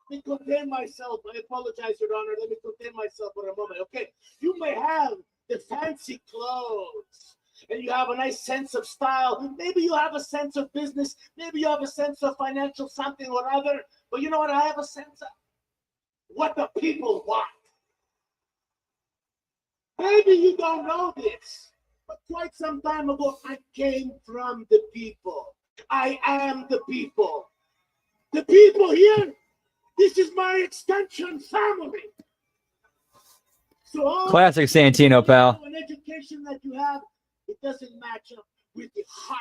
Speaker 3: Let me contain myself. I apologize, Your Honor. Let me contain myself for a moment, okay? You may have the fancy clothes, and you have a nice sense of style. Maybe you have a sense of business. Maybe you have a sense of financial something or other. But you know what? I have a sense of what the people want. Maybe you don't know this, but quite some time ago, I came from the people. I am the people. The people here, this is my extension family. So all
Speaker 1: Classic Santino, pal.
Speaker 3: an education that you have, it doesn't match up with the heart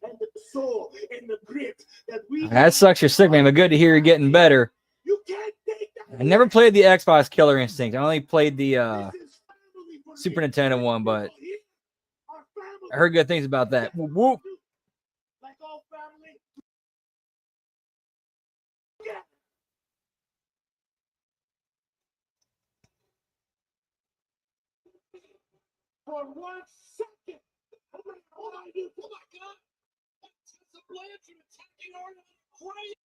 Speaker 3: and the soul and the grit that we
Speaker 1: That sucks. You're sick, man. But good to hear you're getting better.
Speaker 3: You can't take that.
Speaker 1: I never played the Xbox Killer Instinct. I only played the
Speaker 3: This is family for
Speaker 1: Super
Speaker 3: me.
Speaker 1: Nintendo one, but
Speaker 3: People here are family.
Speaker 1: I heard good things about that. Whoop, whoop.
Speaker 3: Like all family. Yeah. For 1 second. What I do? Oh my God! It's a Blanchard attacking Arnold. Crazy.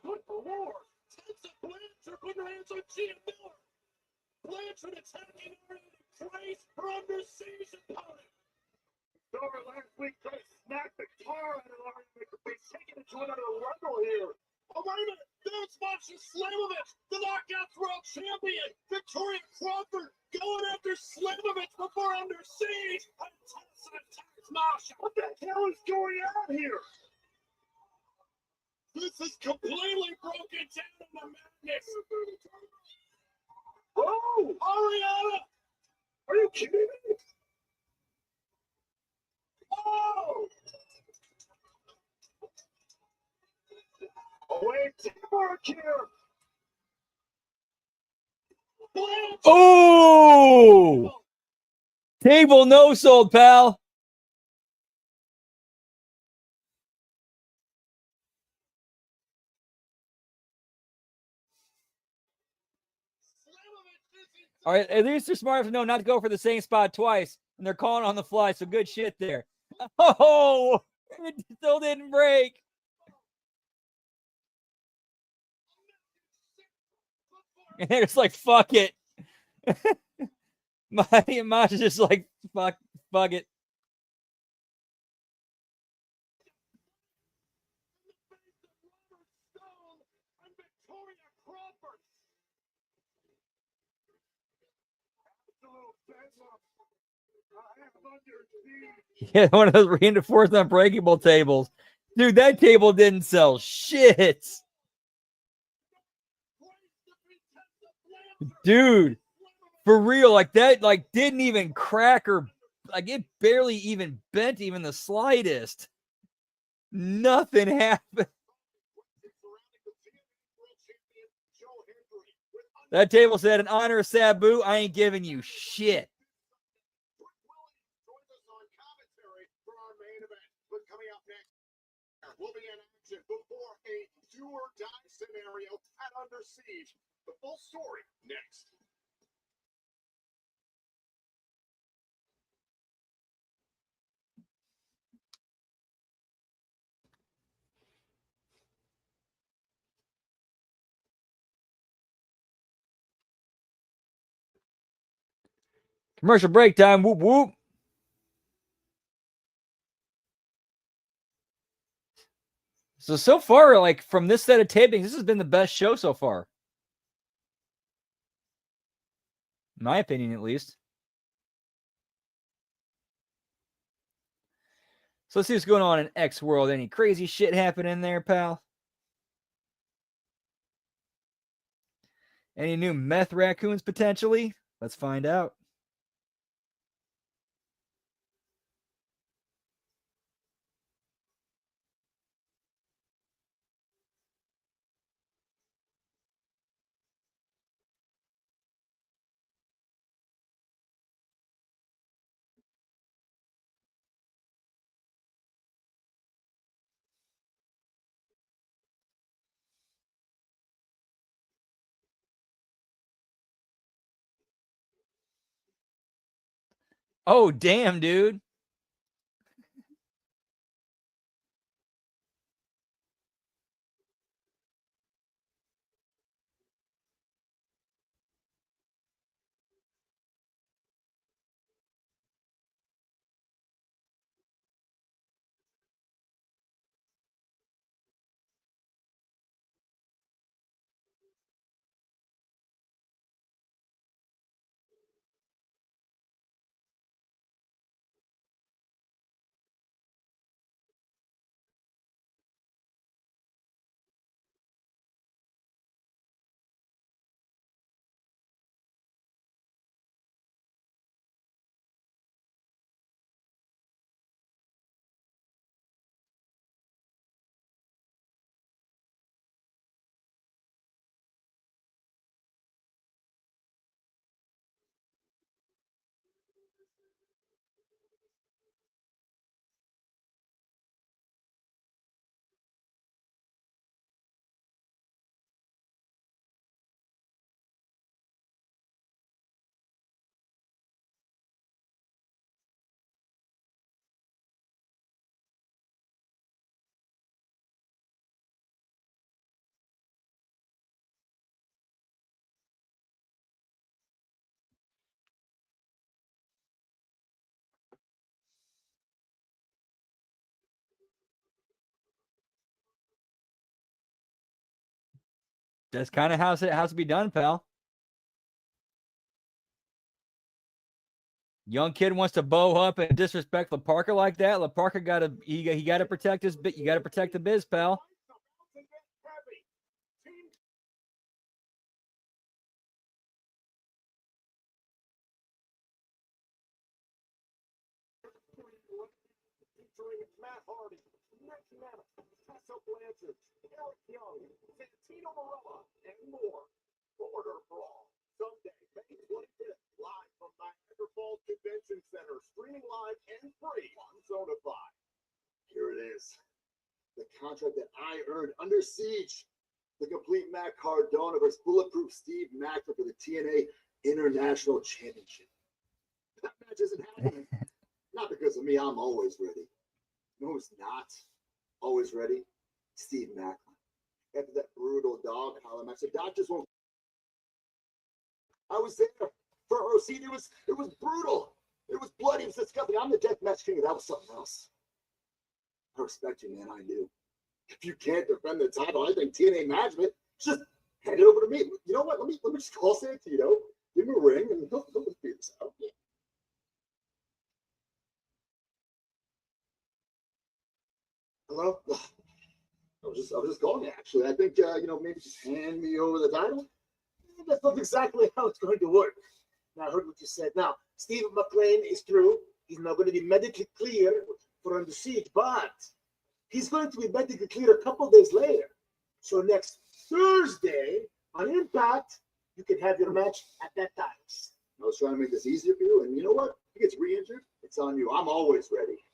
Speaker 3: Good Lord! Tessa Blanchard put her hands on Gia Miller. Blanchard attacking Arnold. Trace her under siege opponent. Over last week, Trace smacked the tar out of Arnold. They're taking it to another level here. Oh, wait a minute. There's Masha Slamovich, the Knockouts World Champion. Victoria Crawford going after Slamovich before Under Siege. And Tessa What the hell is going on here?
Speaker 2: This is completely broken down in the madness.
Speaker 3: Oh,
Speaker 2: Ariana!
Speaker 3: are you kidding me?
Speaker 2: Oh!
Speaker 3: Wait, teamwork here.
Speaker 1: Oh! Table no sold, pal. All right, at least they're smart enough to know not to go for the same spot twice, and they're calling on the fly, so good shit there. Oh, it still didn't break. And they're just like, fuck it. Mash is just like, fuck it. Yeah, one of those reinforced unbreakable tables. Dude, that table didn't sell shit. Dude, for real, like that, like didn't even crack or like it barely even bent even the slightest. Nothing happened. That table said, in honor of Sabu, I ain't giving you shit.
Speaker 2: Will be in action before a do or die scenario at Under Siege. The full story next.
Speaker 1: Commercial break time. Whoop whoop. So far, like from this set of tapings, this has been the best show so far. In my opinion, at least. So let's see what's going on in X World. Any crazy shit happening there, pal? Any new meth raccoons potentially? Let's find out. Oh, damn, dude. That's kind of how it has to be done, pal. Young kid wants to bow up and disrespect LaParca like that. LaParca he got to protect his bit. You got to protect the biz, pal.
Speaker 3: Featuring Matt Hardy, Nick Nemeth, Tessa Blanchard, Eric Young, Santino Marella, and more. Border Brawl, Sunday, May 25th, live from Niagara Falls Convention Center, streaming live and free on Zonify.
Speaker 2: Here it is. The contract that I earned under siege. The complete Matt Cardona versus Bulletproof Steve Macklin for the TNA International Championship. That match isn't happening. Not because of me, I'm always ready. You know who's not always ready? Steve Macklin. After that brutal dog collar match, the doctors won't. I was there for her. See, it was brutal. It was bloody. It was disgusting. I'm the death match king. That was something else. I respect you, man. I do. If you can't defend the title, I think TNA management just hand it over to me. You know what? Let me just call Santino, give him a ring, and he'll figure this out. Hello? I was just calling you, actually. I think maybe just hand me over the title.
Speaker 5: That's not exactly how it's going to work. Now, I heard what you said. Now, Steve McLean is through. He's now going to be medically clear for Under Siege, but he's going to be medically clear a couple days later. So next Thursday on Impact, you can have your match at that time.
Speaker 2: I was trying to make this easier for you, and you know what? If he gets re-injured, it's on you. I'm always ready.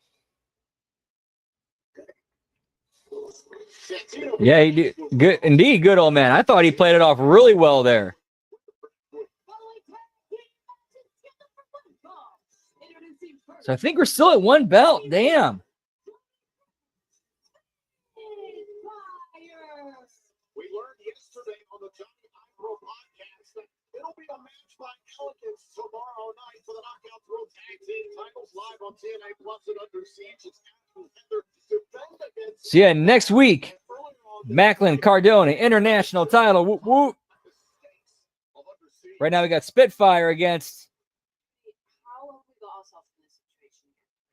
Speaker 1: Yeah, he did. Good, indeed, good old man. I thought he played it off really well there. So I think we're still at one belt. Damn.
Speaker 3: We learned yesterday on the Johnny Ivo podcast that it'll be a match by Elegance tomorrow night for the Knockouts World Tag Team titles live on TNA Plus and Under Siege. It's Heather defend against.
Speaker 1: So yeah, next week, Macklin Cardona International title. Whoop, whoop. Right now we got Spitfire against.
Speaker 7: How have we got ourselves in this situation?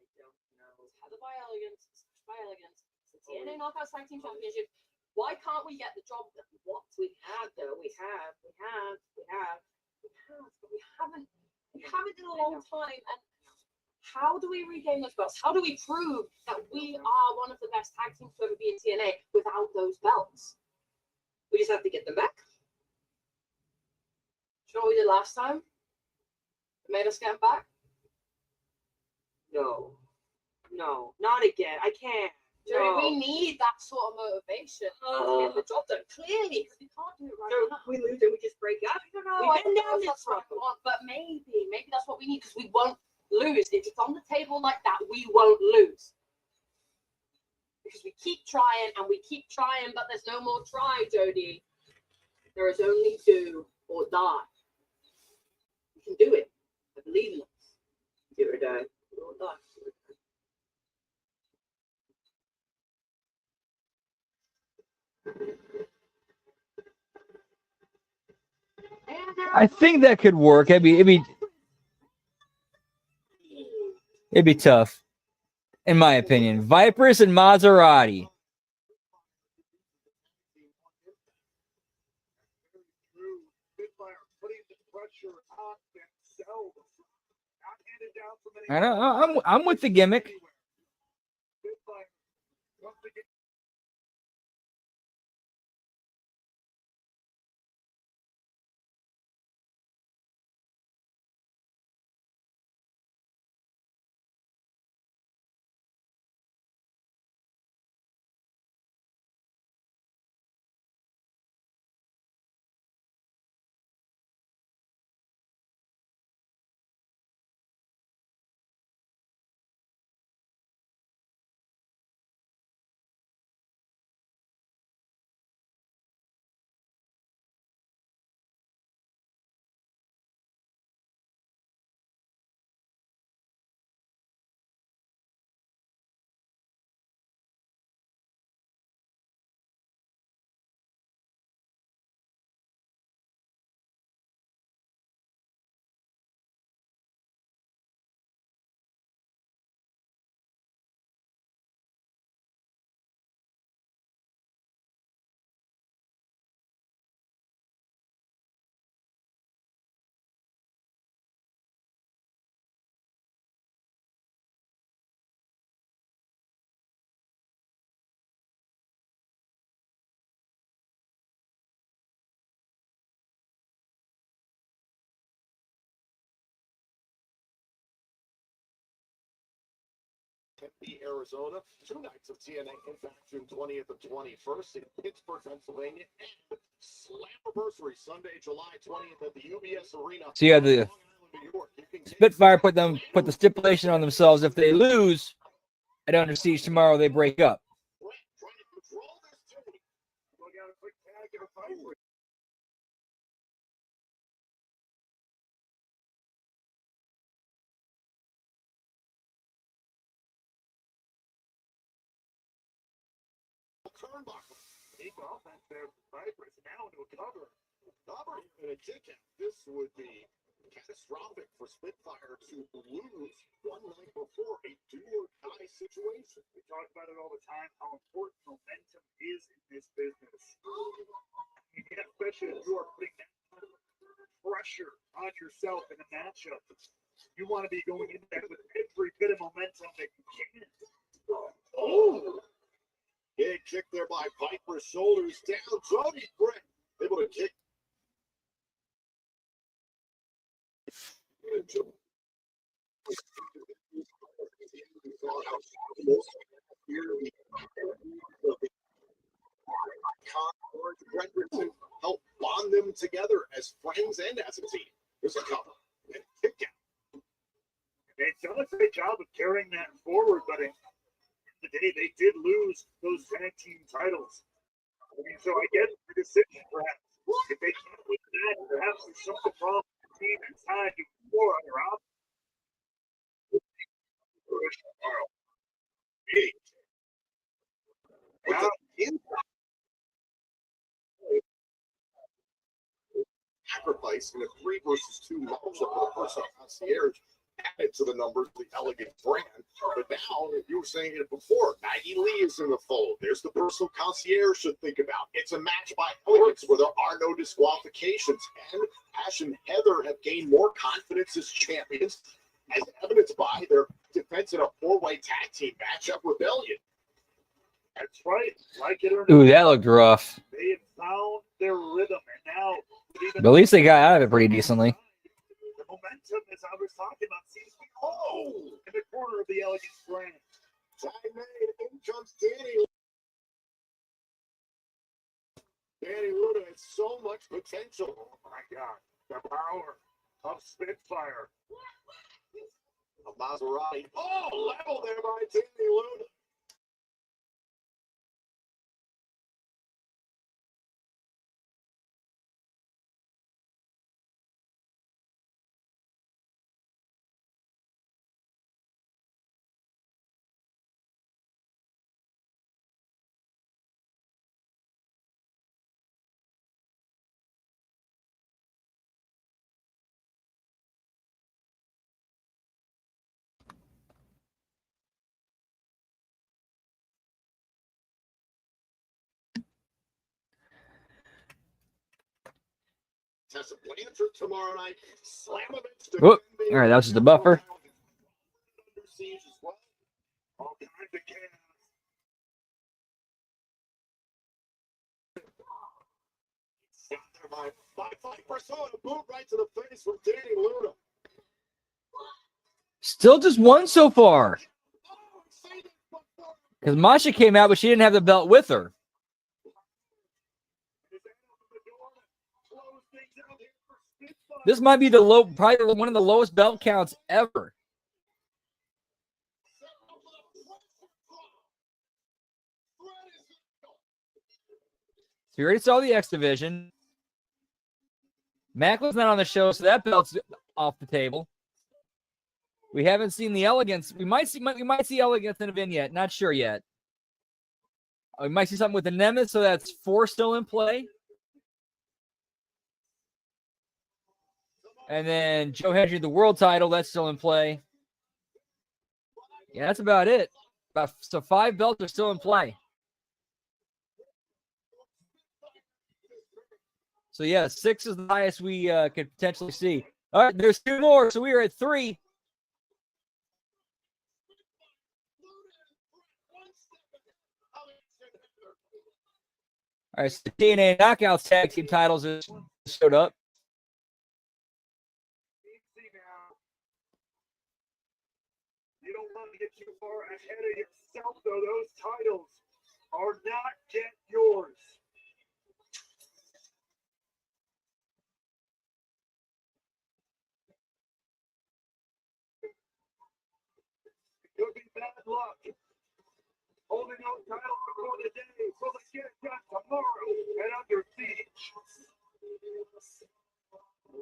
Speaker 7: I don't know. Heather by Elegance, the TNA Knockouts Tag Team Championship. Why can't we get the job done? What we have though, we have, but we haven't in a long time. And how do we regain those belts? How do we prove that we are one of the best tag teams to ever be in TNA without those belts? We just have to get them back. Do you know what we did last time? It made us get back? No, not again. I can't. No. We need that sort of motivation to get the job done. Clearly, because we can't do it right now. We lose and we just break up. I don't know. We've been down this road. But maybe that's what we need because we won't lose. If it's on the table like that, we won't lose. Because we keep trying, but there's no more try, Jody. There is only do or die. We can do it. I believe in us. Do or die. Do or die.
Speaker 1: I think that could work. It'd be tough, in my opinion. Vipers and Maserati. I know. I'm with the gimmick.
Speaker 2: Tempe, Arizona. 2 nights of TNA Impact June 20th and 21st in Pittsburgh, Pennsylvania, and Slammiversary Sunday, July 20th at the UBS Arena.
Speaker 1: So you have the
Speaker 2: Long Island, New York. You can get
Speaker 1: Spitfire put the stipulation on themselves. If they lose at Under Siege tomorrow, they break up.
Speaker 2: trying to control this team.
Speaker 3: Look out, a quick tag and a fight for it.
Speaker 2: Turnbuckle.
Speaker 3: Big offense there for Vipers. Now into a cover.
Speaker 2: Cover and a kick out. This would be catastrophic for Spitfire to lose one night before a do-or-die situation.
Speaker 3: We talk about it all the time, how important momentum is in this business. Yeah, especially if you are putting that kind of pressure on yourself in a matchup. You want to be going into that with every bit of momentum that you can.
Speaker 2: Oh! Big kick there by Piper. Shoulders down. Jody Brett able to kick. Brendan help bond them together as friends and as a team. There's a cover and kick out.
Speaker 3: They've done a great job of carrying that forward, but at the end of the day, they did lose those tag team titles. I mean, so I get the decision, perhaps. If they can't win that, perhaps there's something wrong with the team that's time to explore other options.
Speaker 2: Wow. Sacrifice in a 3 versus 2 matchup with a personal concierge added to the numbers of the Elegant brand. But now, you were saying it before, Maggie Lee is in the fold. There's the personal concierge to think about. It's a match by Elegance where there are no disqualifications. And Ash and Heather have gained more confidence as champions, as evidenced by their defense in a 4-way tag team matchup Rebellion.
Speaker 3: That's right. Like it or not.
Speaker 1: Ooh, that looked rough.
Speaker 3: They have found their rhythm, and now,
Speaker 1: But at least they got out of it pretty decently.
Speaker 3: the momentum, as I was talking about, seems to be in the corner of the Elegance brand.
Speaker 2: Tag made. In comes Danny. Danny Luna has so much potential.
Speaker 3: Oh my God, the power of Spitfire.
Speaker 2: A Maserati. Oh, level there by Danny Luna. Tessa Blanchard tomorrow night. Slamovich.
Speaker 1: Whoop. All right, that was just the buffer.
Speaker 2: Under siege as well.
Speaker 3: All kinds of chaos.
Speaker 2: Shot there by Persona. Boot right to the face from Danny Luna.
Speaker 1: Still just one so far. Because Masha came out, but she didn't have the belt with her. This might be probably one of the lowest belt counts ever. So you already saw the X Division. Mac was not on the show, so that belt's off the table. We haven't seen the Elegance. We might see Elegance in a vignette. Not sure yet. We might see something with the Nemesis, so that's 4 still in play. And then Joe Hendry, the world title, that's still in play. Yeah, that's about it. So 5 belts are still in play. So yeah, 6 is the highest we could potentially see. All right, there's 2 more, so we are at 3. All right, so the TNA Knockouts Tag Team titles just showed up.
Speaker 3: You don't want to get too far ahead of yourself, though. Those titles are not yet yours. It could be bad luck. Holding those titles before the day, so they get it done tomorrow and under siege.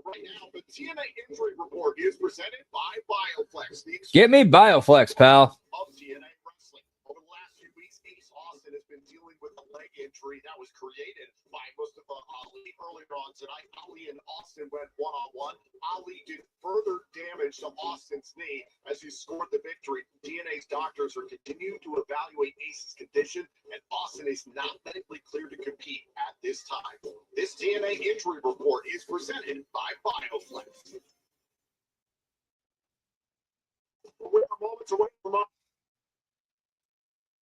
Speaker 2: Right now, the TNA injury report is presented by Bioflex.
Speaker 1: Get me Bioflex, pal.
Speaker 2: Of TNA Wrestling. Over the last few weeks, Ace Austin has been dealing with a leg injury that was created by Mustafa Ali. Earlier on tonight, Ali and Austin went one-on-one. Ali did further damage to Austin's knee as he scored the victory. TNA's doctors are continuing to evaluate Ace's condition, and Austin is not medically cleared to compete at this time. This TNA injury report is presented by Bioflex. We're moments away from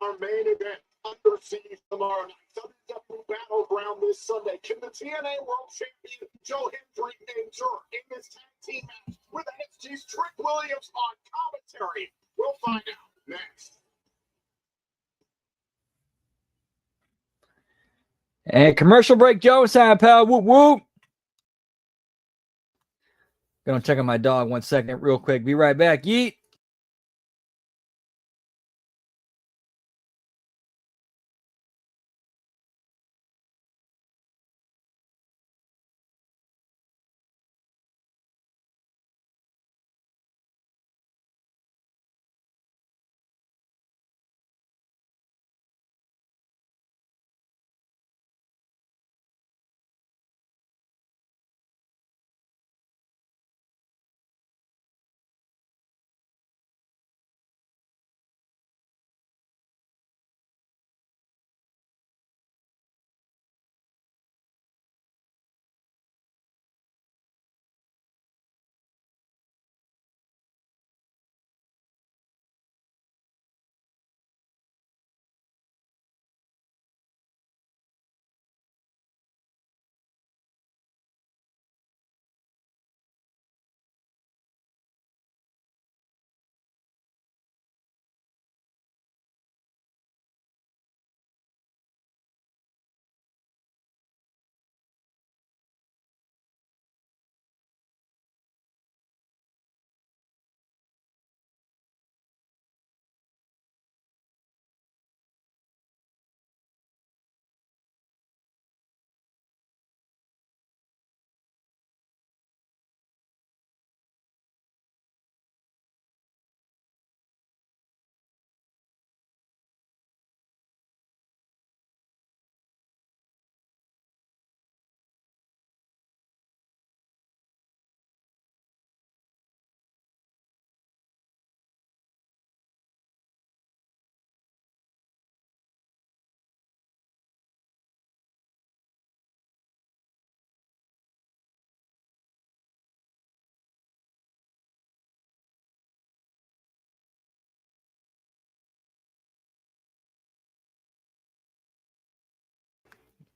Speaker 2: our main event, Under Siege tomorrow night. WWE Battleground this Sunday. Can the TNA World Champion Joe Hendry endure in this tag team match with NXT's Trick Williams on commentary? We'll find out next.
Speaker 1: And commercial break, Joe. Sign, pal. Whoop, whoop. Gonna check on my dog 1 second, real quick. Be right back. Yeet.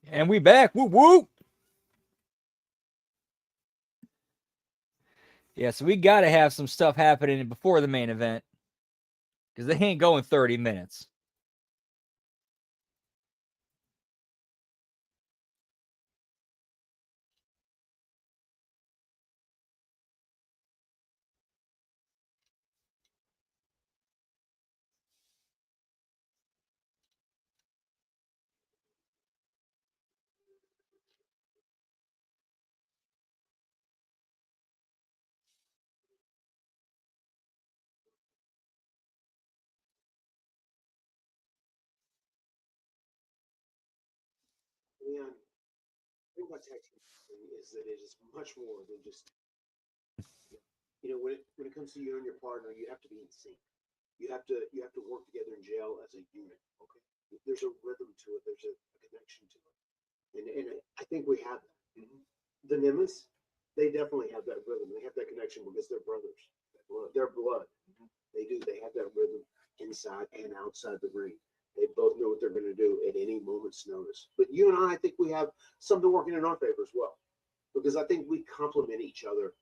Speaker 1: And we back. Whoop, whoop. Yeah, so we got to have some stuff happening before the main event because they ain't going 30 minutes.
Speaker 5: And the thing about tag team is that it is much more than just, when it comes to you and your partner, you have to be in sync. You have to work together in jail as a unit. Okay, there's a rhythm to it. There's a connection to it, and I think we have that. Mm-hmm. The Nimbus, they definitely have that rhythm. They have that connection because they're brothers. They're blood. Mm-hmm. They do. They have that rhythm inside and outside the ring. They both know what they're going to do at any moment's notice. But you and I think we have something working in our favor as well, because I think we complement each other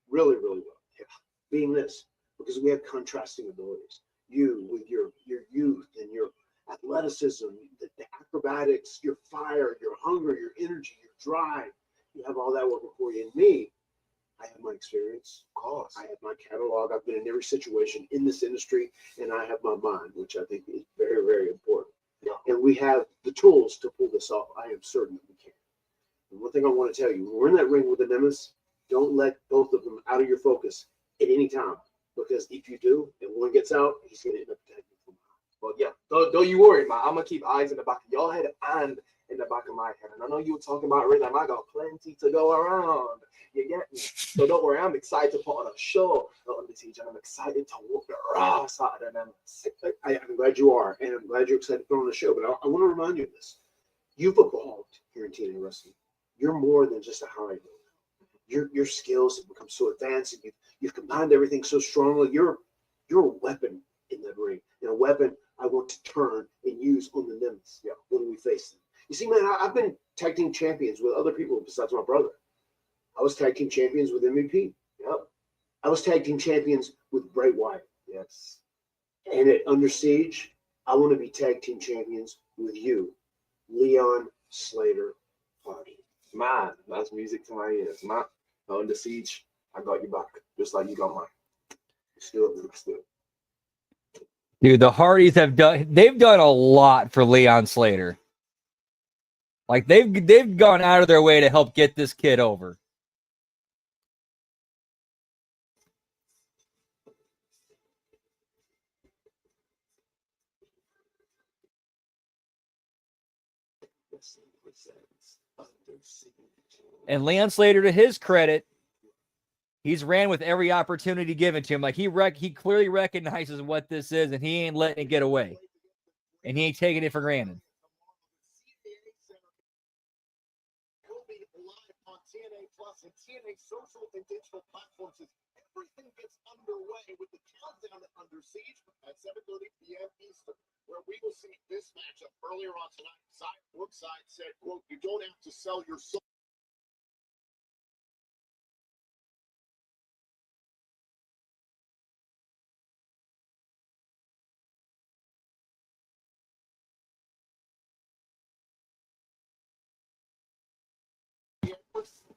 Speaker 5: really, really well. Yeah. Being this, because we have contrasting abilities. You with your youth and your athleticism, the acrobatics, your fire, your hunger, your energy, your drive. You have all that working for you. And me, I have my experience. Of course. I have my catalog. I've been in every situation in this industry, and I have my mind, which I think is very, very important. Yeah. And we have the tools to pull this off. I am certain that we can. And one thing I want to tell you, when we're in that ring with the Nemesis, don't let both of them out of your focus at any time. Because if you do, and one gets out, he's going to end up attacking you.
Speaker 8: But yeah, don't you worry, man. I'm going to keep eyes in the back of your head and in the back of my head. And I know you were talking about rhythm. I got plenty to go around. You get me? So don't worry. I'm excited to put on a show on the siege, and I'm excited to whoop the ass out of the Nemesis.
Speaker 5: I'm glad you are, and I'm glad you're excited to put on the show. But I want to remind you of this. You've evolved here in TNA Wrestling. You're more than just a highlight reel. Your skills have become so advanced, and you've combined everything so strongly. You're a weapon in that ring, and a weapon I want to turn and use on the Nemesis when we face them. You see, man, I've been tag team champions with other people besides my brother. I was tag team champions with MVP. Yep. I was tag team champions with Bray Wyatt.
Speaker 8: Yes.
Speaker 5: And at Under Siege, I want to be tag team champions with you, Leon Slater Hardy.
Speaker 8: Man, that's music to my ears. Man, Under Siege, I got you back, just like you got mine. Let's do it. Let's do it.
Speaker 1: Dude, the Hardys they've done a lot for Leon Slater. Like they've gone out of their way to help get this kid over. And Leon Slater, to his credit, he's ran with every opportunity given to him. Like he clearly recognizes what this is, and he ain't letting it get away. And he ain't taking it for granted.
Speaker 2: Will be live on TNA Plus and TNA social and digital platforms as everything gets underway with the countdown to Under Siege at 7:30 p.m. Eastern, where we will see this matchup earlier on tonight. Brookside said, quote, "You don't have to sell your soul."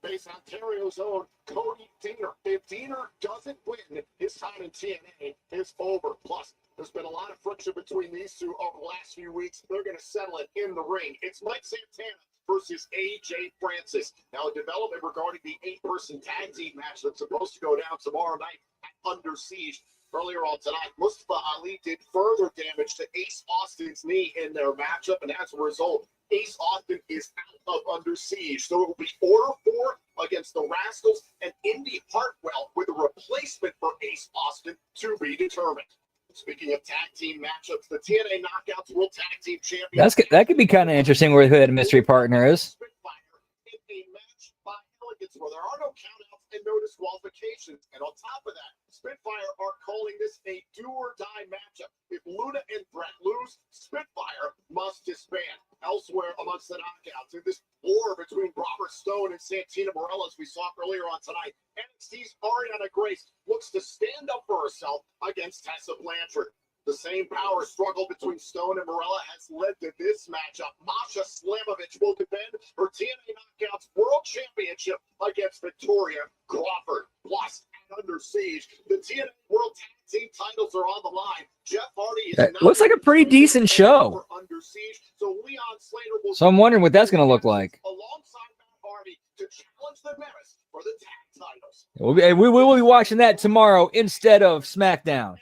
Speaker 2: Base Ontario's own Cody Deaner. If Deaner doesn't win, his time in TNA is over. Plus, there's been a lot of friction between these two over the last few weeks. They're going to settle it in the ring. It's Mike Santana versus AJ Francis. Now, a development regarding the 8-person tag team match that's supposed to go down tomorrow night at Under Siege. Earlier on tonight, Mustafa Ali did further damage to Ace Austin's knee in their matchup, and as a result, Ace Austin is out of Under Siege. So it will be Order 4 against the Rascals and Indy Hartwell with a replacement for Ace Austin to be determined. Speaking of tag team matchups, the TNA Knockouts World Tag Team Champions.
Speaker 1: That could be kind of interesting where who that mystery partner is.
Speaker 2: Spitfire in a match by elegance where there are no countouts and no disqualifications. And on top of that, Spitfire are calling this a do-or-die matchup. If Luna and Brett lose, Spitfire must disband. Elsewhere amongst the knockouts, in this war between Robert Stone and Santina Morella, as we saw earlier on tonight, NXT's Ariana Grace looks to stand up for herself against Tessa Blanchard. The same power struggle between Stone and Morella has led to this matchup. Masha Slamovich will defend her TNA Knockouts World Championship against Victoria Crawford. Plus, at Under Siege, the TNA World Tag Team titles are on the line. Jeff Hardy is
Speaker 1: That looks like a pretty decent show.
Speaker 2: Under Siege, so Leon Slater will.
Speaker 1: So I'm wondering what that's going to look like.
Speaker 2: Alongside Matt Hardy to challenge the Menace for the tag titles.
Speaker 1: We will be watching that tomorrow instead of SmackDown.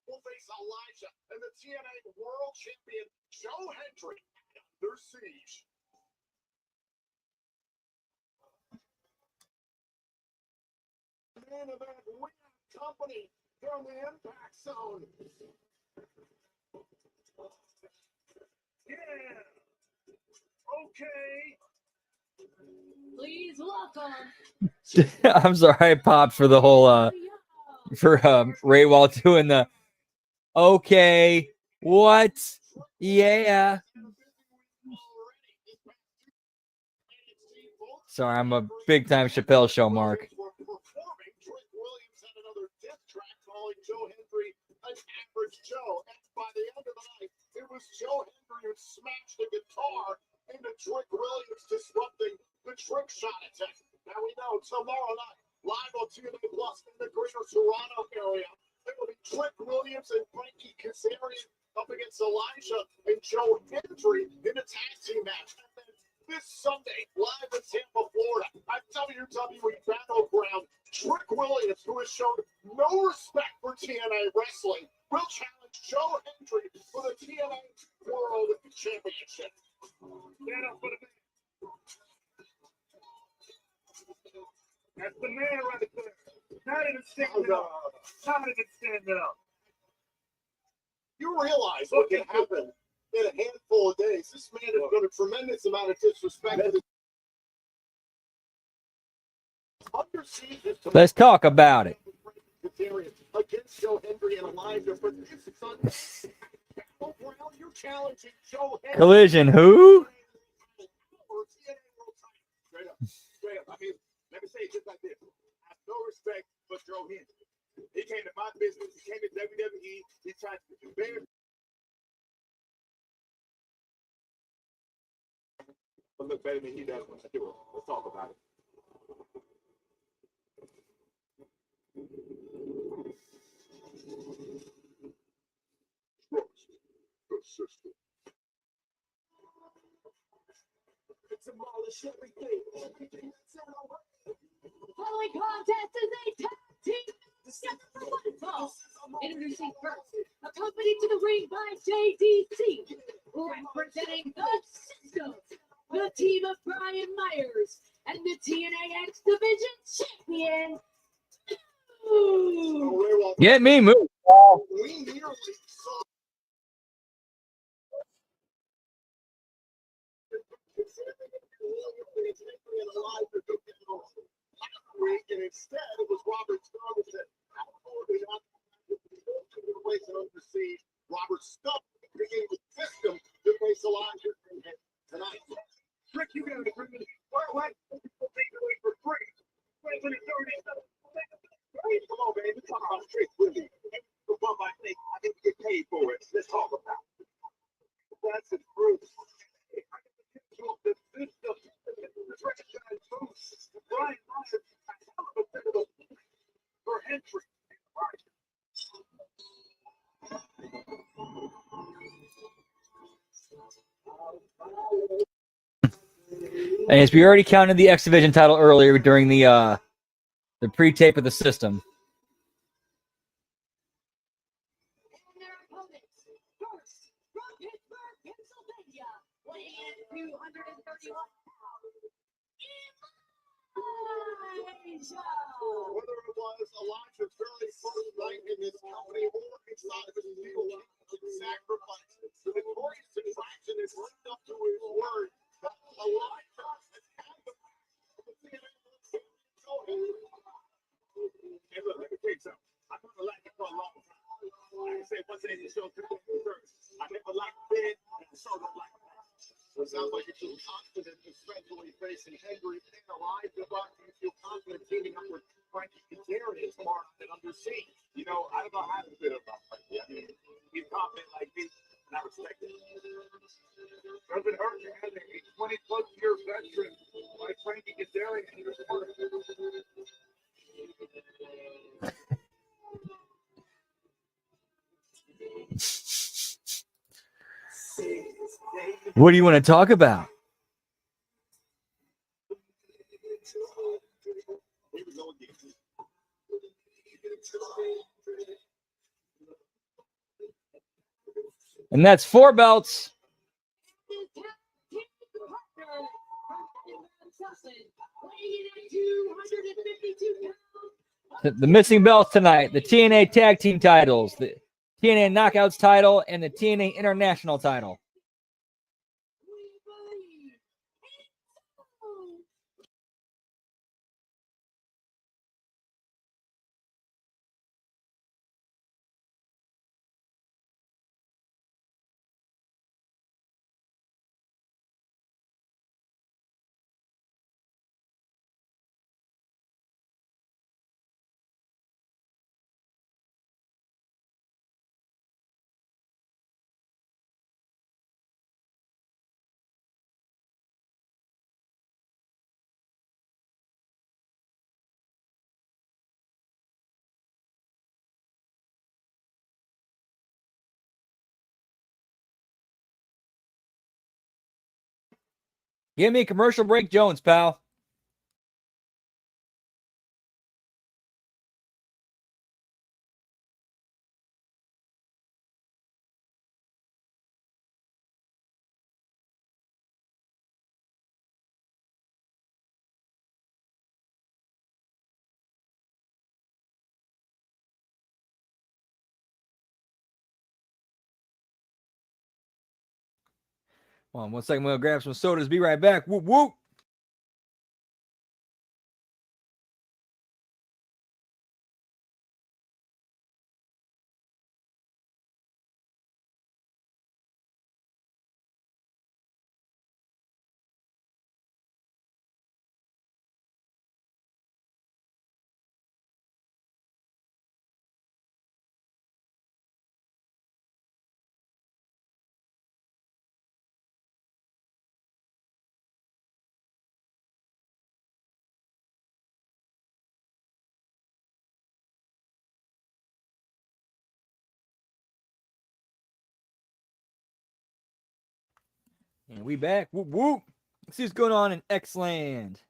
Speaker 2: Will face Elijah and the TNA World Champion Joe Hendry at Under Siege. Man event, we have company from the Impact Zone.
Speaker 3: Yeah. Okay.
Speaker 6: Please welcome.
Speaker 1: I'm sorry, I popped for the whole for Ray while doing the okay, what? Yeah. Sorry, I'm a big time Chappelle show, Mark.
Speaker 2: Joe Hendry an average Joe. And by the end of the night, it was Joe Hendry who smashed the guitar into Trick Williams, disrupting the trick shot attack. Now we know tomorrow night, live on TNA Plus in the greater Toronto area, it will be Trick Williams and Frankie Kazarian up against Elijah and Joe Hendry in a tag team match. And then this Sunday, live in Tampa, Florida, at WWE Battleground, Trick Williams, who has shown no respect for TNA wrestling, will challenge Joe Hendry for the TNA World Championship.
Speaker 3: Stand up for the man. That's the man right there. Not even standing up. Not even standing up.
Speaker 2: You realize what can happen in a handful of days. This man has done a tremendous amount of disrespect.
Speaker 1: Let's talk about it.
Speaker 2: Against Joe Hendry and Elijah, but this is on you're challenging Joe Hendry.
Speaker 1: Collision, who?
Speaker 3: Straight up. Straight up. I mean, let me say it just like this. I have no respect for Joe Hendry. He came to my business. He came to WWE. He tried to do better. But look better than he does when I do it. Let's talk about it.
Speaker 2: Demolish everything.
Speaker 6: Following contest is a tag team together for one fall. Introducing first, accompanied to the ring by JDC, representing the System, the team of Brian Myers, and the TNA X Division champion. Ooh.
Speaker 1: Get me moved.
Speaker 2: We nearly saw and instead it was Robert Stubbs that Robert Stubbs created the system to face Elijah tonight.
Speaker 3: Rick, you got to bring me. What? Take it away for free. Come on, baby. Talk about Trick Willie. The bump I think I didn't get paid for it. Let's talk about it. That's the truth. The system, the franchise moves. Brian Myers, for Hendry.
Speaker 1: And yes, we already counted the X Division title earlier during the pre-tape of the System.
Speaker 6: And their opponents, first, from Pittsburgh, Pennsylvania, weighing in at 231 pounds, Elijah.
Speaker 2: Whether it was Elijah's very first night in this company or inside of his deal sacrifice, the notorious attraction is lived up to his word. Elijah has had the
Speaker 3: Hey, look, let me tell you something. I've never liked it for a long time. I can say one thing to show two things first. I never liked Ben, and I sure don't like him.
Speaker 2: It sounds like you feel confident, especially facing Hendry and Elijah, but you feel confident teaming up with Frankie Kazarian tomorrow night under siege.
Speaker 3: You know, I don't know how to feel about Frankie. I mean, he's confident like me, and I respect it. Doesn't hurt to have a 20-plus year veteran like Frankie Kazarian in your sport.
Speaker 1: What do you want to talk about? And that's 4 belts. The missing belts tonight: the TNA Tag Team titles, the TNA Knockouts title, and the TNA International title. Give me a commercial break, Jones, pal. Hold on 1 second. We'll grab some sodas. Be right back. Whoop, whoop. And we back. Whoop, whoop. Let's see what's going on in X-Land.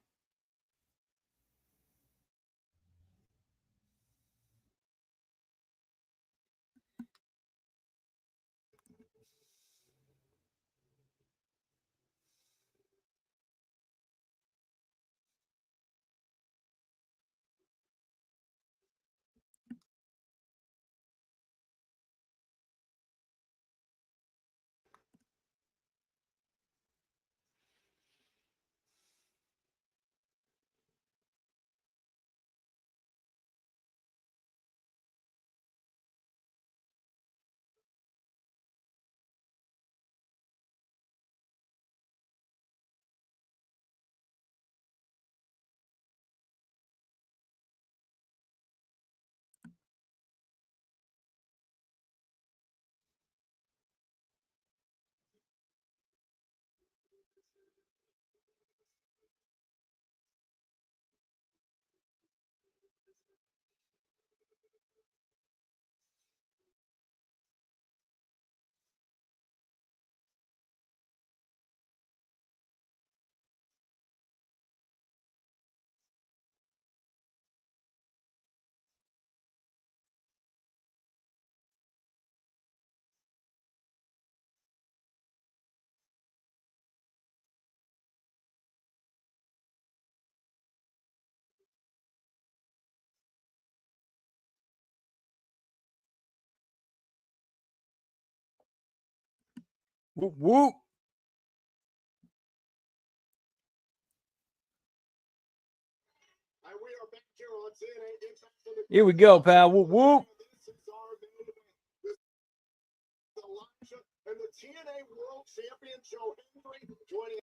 Speaker 1: Whoop, whoop.
Speaker 2: And we are back here on TNA Impact in the
Speaker 1: Here we go, pal. Whoop, whoop.
Speaker 2: This is our main event. This is Elijah and the TNA World Champion Joe Hendry joining.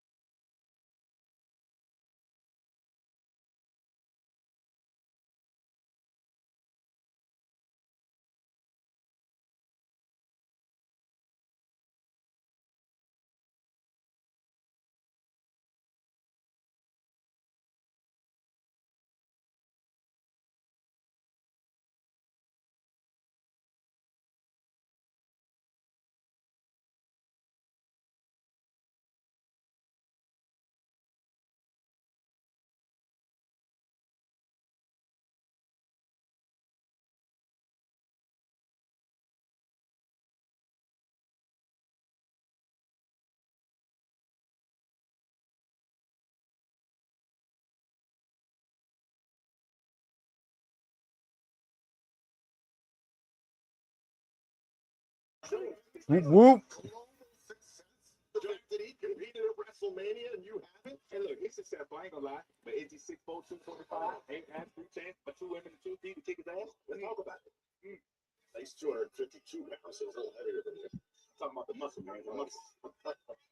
Speaker 1: Whoop, whoop.
Speaker 2: The fact that he competed at WrestleMania and you haven't.
Speaker 3: Hey, look, he's successful. I ain't gonna lie. But is he 6'4", 225? Ain't had 3 chance, but 2 women and 2 feet to kick his ass?
Speaker 2: Let's talk about it. He's 252 pounds, so he's a little heavier than you.
Speaker 3: Talking about the muscle, man. The muscle.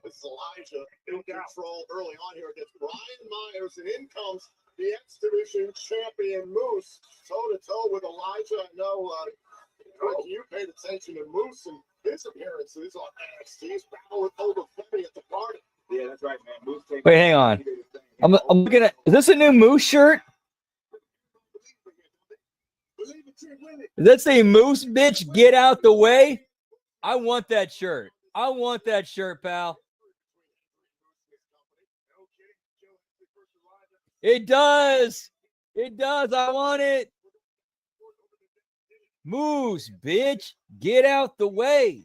Speaker 2: This is Elijah in control early on here against Brian Myers, and in comes the X Division champion Moose, toe-to-toe with Elijah. I know you paid attention to Moose and his appearances on NXT's battle with Old Femi at the party.
Speaker 3: Yeah, that's right, man. Moose takes
Speaker 1: Wait, hang on. I'm looking at. Is this a new Moose shirt? Does that say Moose, bitch? Get out the way. I want that shirt. I want that shirt, pal. It does. It does. I want it. Moose, bitch. Get out the way.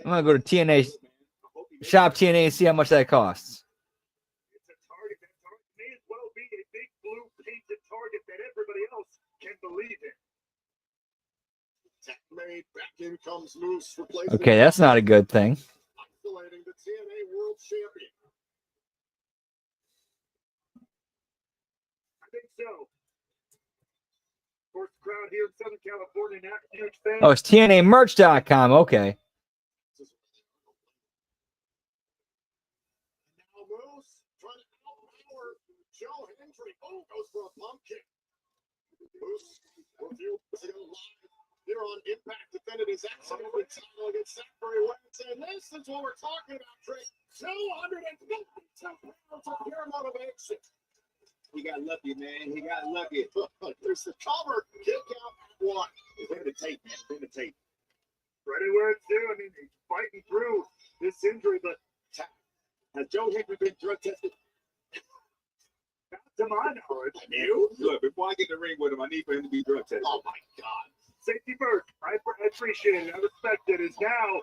Speaker 1: I'm going to go to TNA, shop TNA and see how much that costs.
Speaker 3: It's a target. That target may as well be a big blue painted target that everybody else can believe in.
Speaker 2: Back in comes Moose.
Speaker 1: Okay, that's not a good thing.
Speaker 2: Isolating the TNA World Champion.
Speaker 3: I think so. Of course, the crowd here in Southern California, not huge fans.
Speaker 1: Oh, it's TNAmerch.com. Okay.
Speaker 2: Now Moose trying to outpower Joe Hendry. Oh, goes for a bump kick. Moose review live here on Impact defended his absolutely title against Zachary Wentz. And this is what we're talking about, Trick. 252 pounds of pure motivation. He got lucky, man. He got lucky. There's the cover. Kick out at one. Bring the tape, man. Bring the tape.
Speaker 3: Ready where it's due. I mean, he's fighting through this injury, but
Speaker 2: has Joe Hendry been drug tested?
Speaker 3: Not to my knowledge.
Speaker 2: Look, before I get in the ring with him, I need for him to be drug tested. Oh, my God.
Speaker 3: Safety first. I appreciate it. I respect it. Is now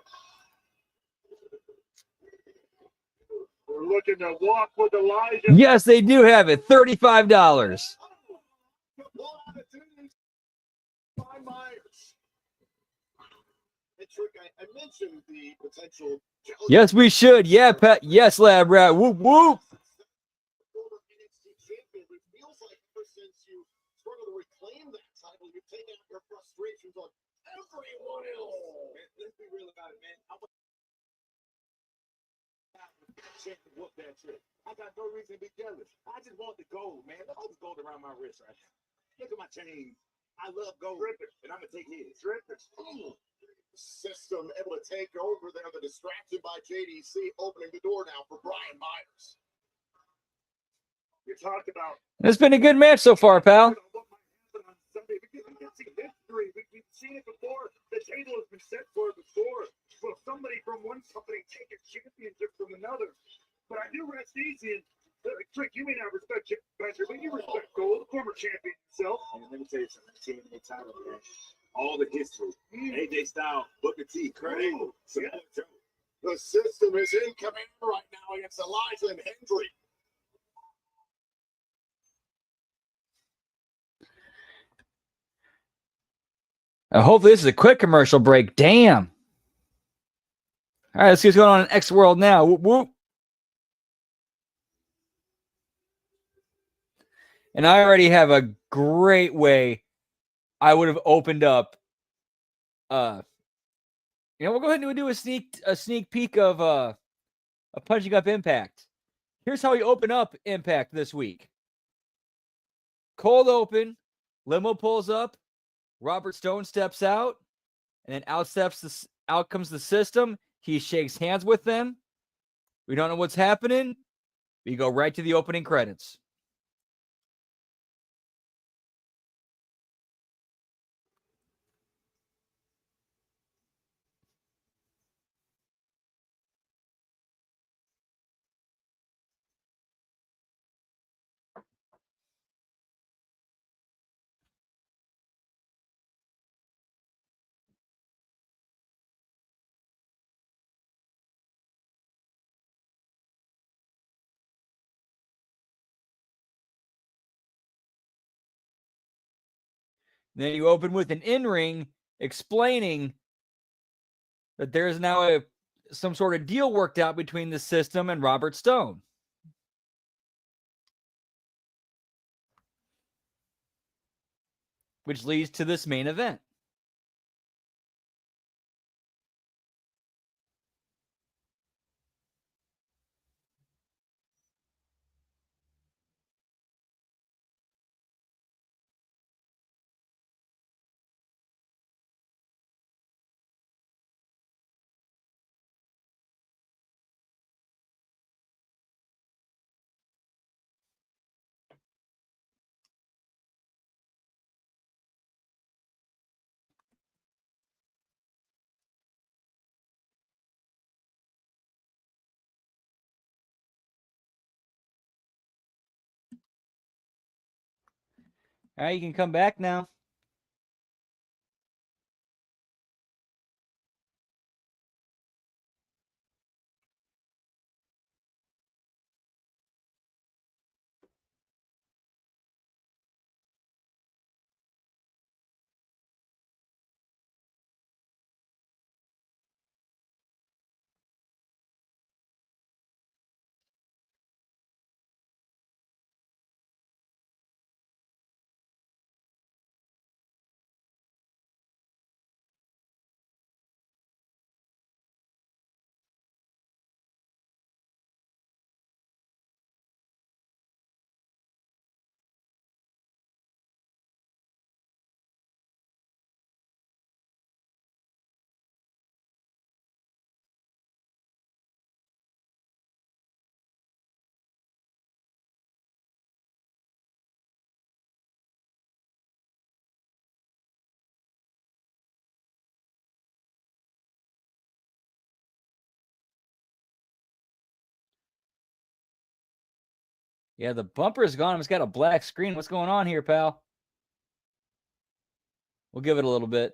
Speaker 3: we're looking to walk with Elijah.
Speaker 1: Yes, they do have it. $35.
Speaker 2: I mentioned the potential.
Speaker 1: Yes, we should. Yeah, Pat. Yes, Lab Rat. Whoop, whoop.
Speaker 2: You take out your frustrations on everyone else. Man, let's be real about it, man. I whoop that trick. I got no reason to be jealous. I just want the gold, man. Look all this gold around my wrist right now. Look at my chain. I love gold, and I'm gonna take his. System able to take over there. The distraction by JDC opening the door now for Brian Myers.
Speaker 3: You talk about.
Speaker 1: It's been a good match so far, pal.
Speaker 3: We've seen it before. The table has been set for it before. Will somebody from one company take a championship from another? But I do rest easy. And Trick, you may not respect Chip Spencer, but you respect Gold, former champion himself.
Speaker 2: And let me tell you something. TNA title, man. All the history. AJ Styles, Booker T, Kurt Angle, Samoa Joe. The system is in command right now against Elijah and Hendry.
Speaker 1: Hopefully this is a quick commercial break. Damn. All right, let's see what's going on in X World now. Whoop, whoop. And I already have a great way I would have opened up. We'll go ahead and do a sneak peek of Punching Up Impact. Here's how we open up Impact this week. Cold open, limo pulls up, Robert Stone steps out, and then out comes the system. He shakes hands with them. We don't know what's happening. We go right to the opening credits. Then you open with an in-ring explaining that there is now some sort of deal worked out between the system and Robert Stone. Which leads to this main event. All right, you can come back now. Yeah, the bumper's gone. It's got a black screen. What's going on here, pal? We'll give it a little bit.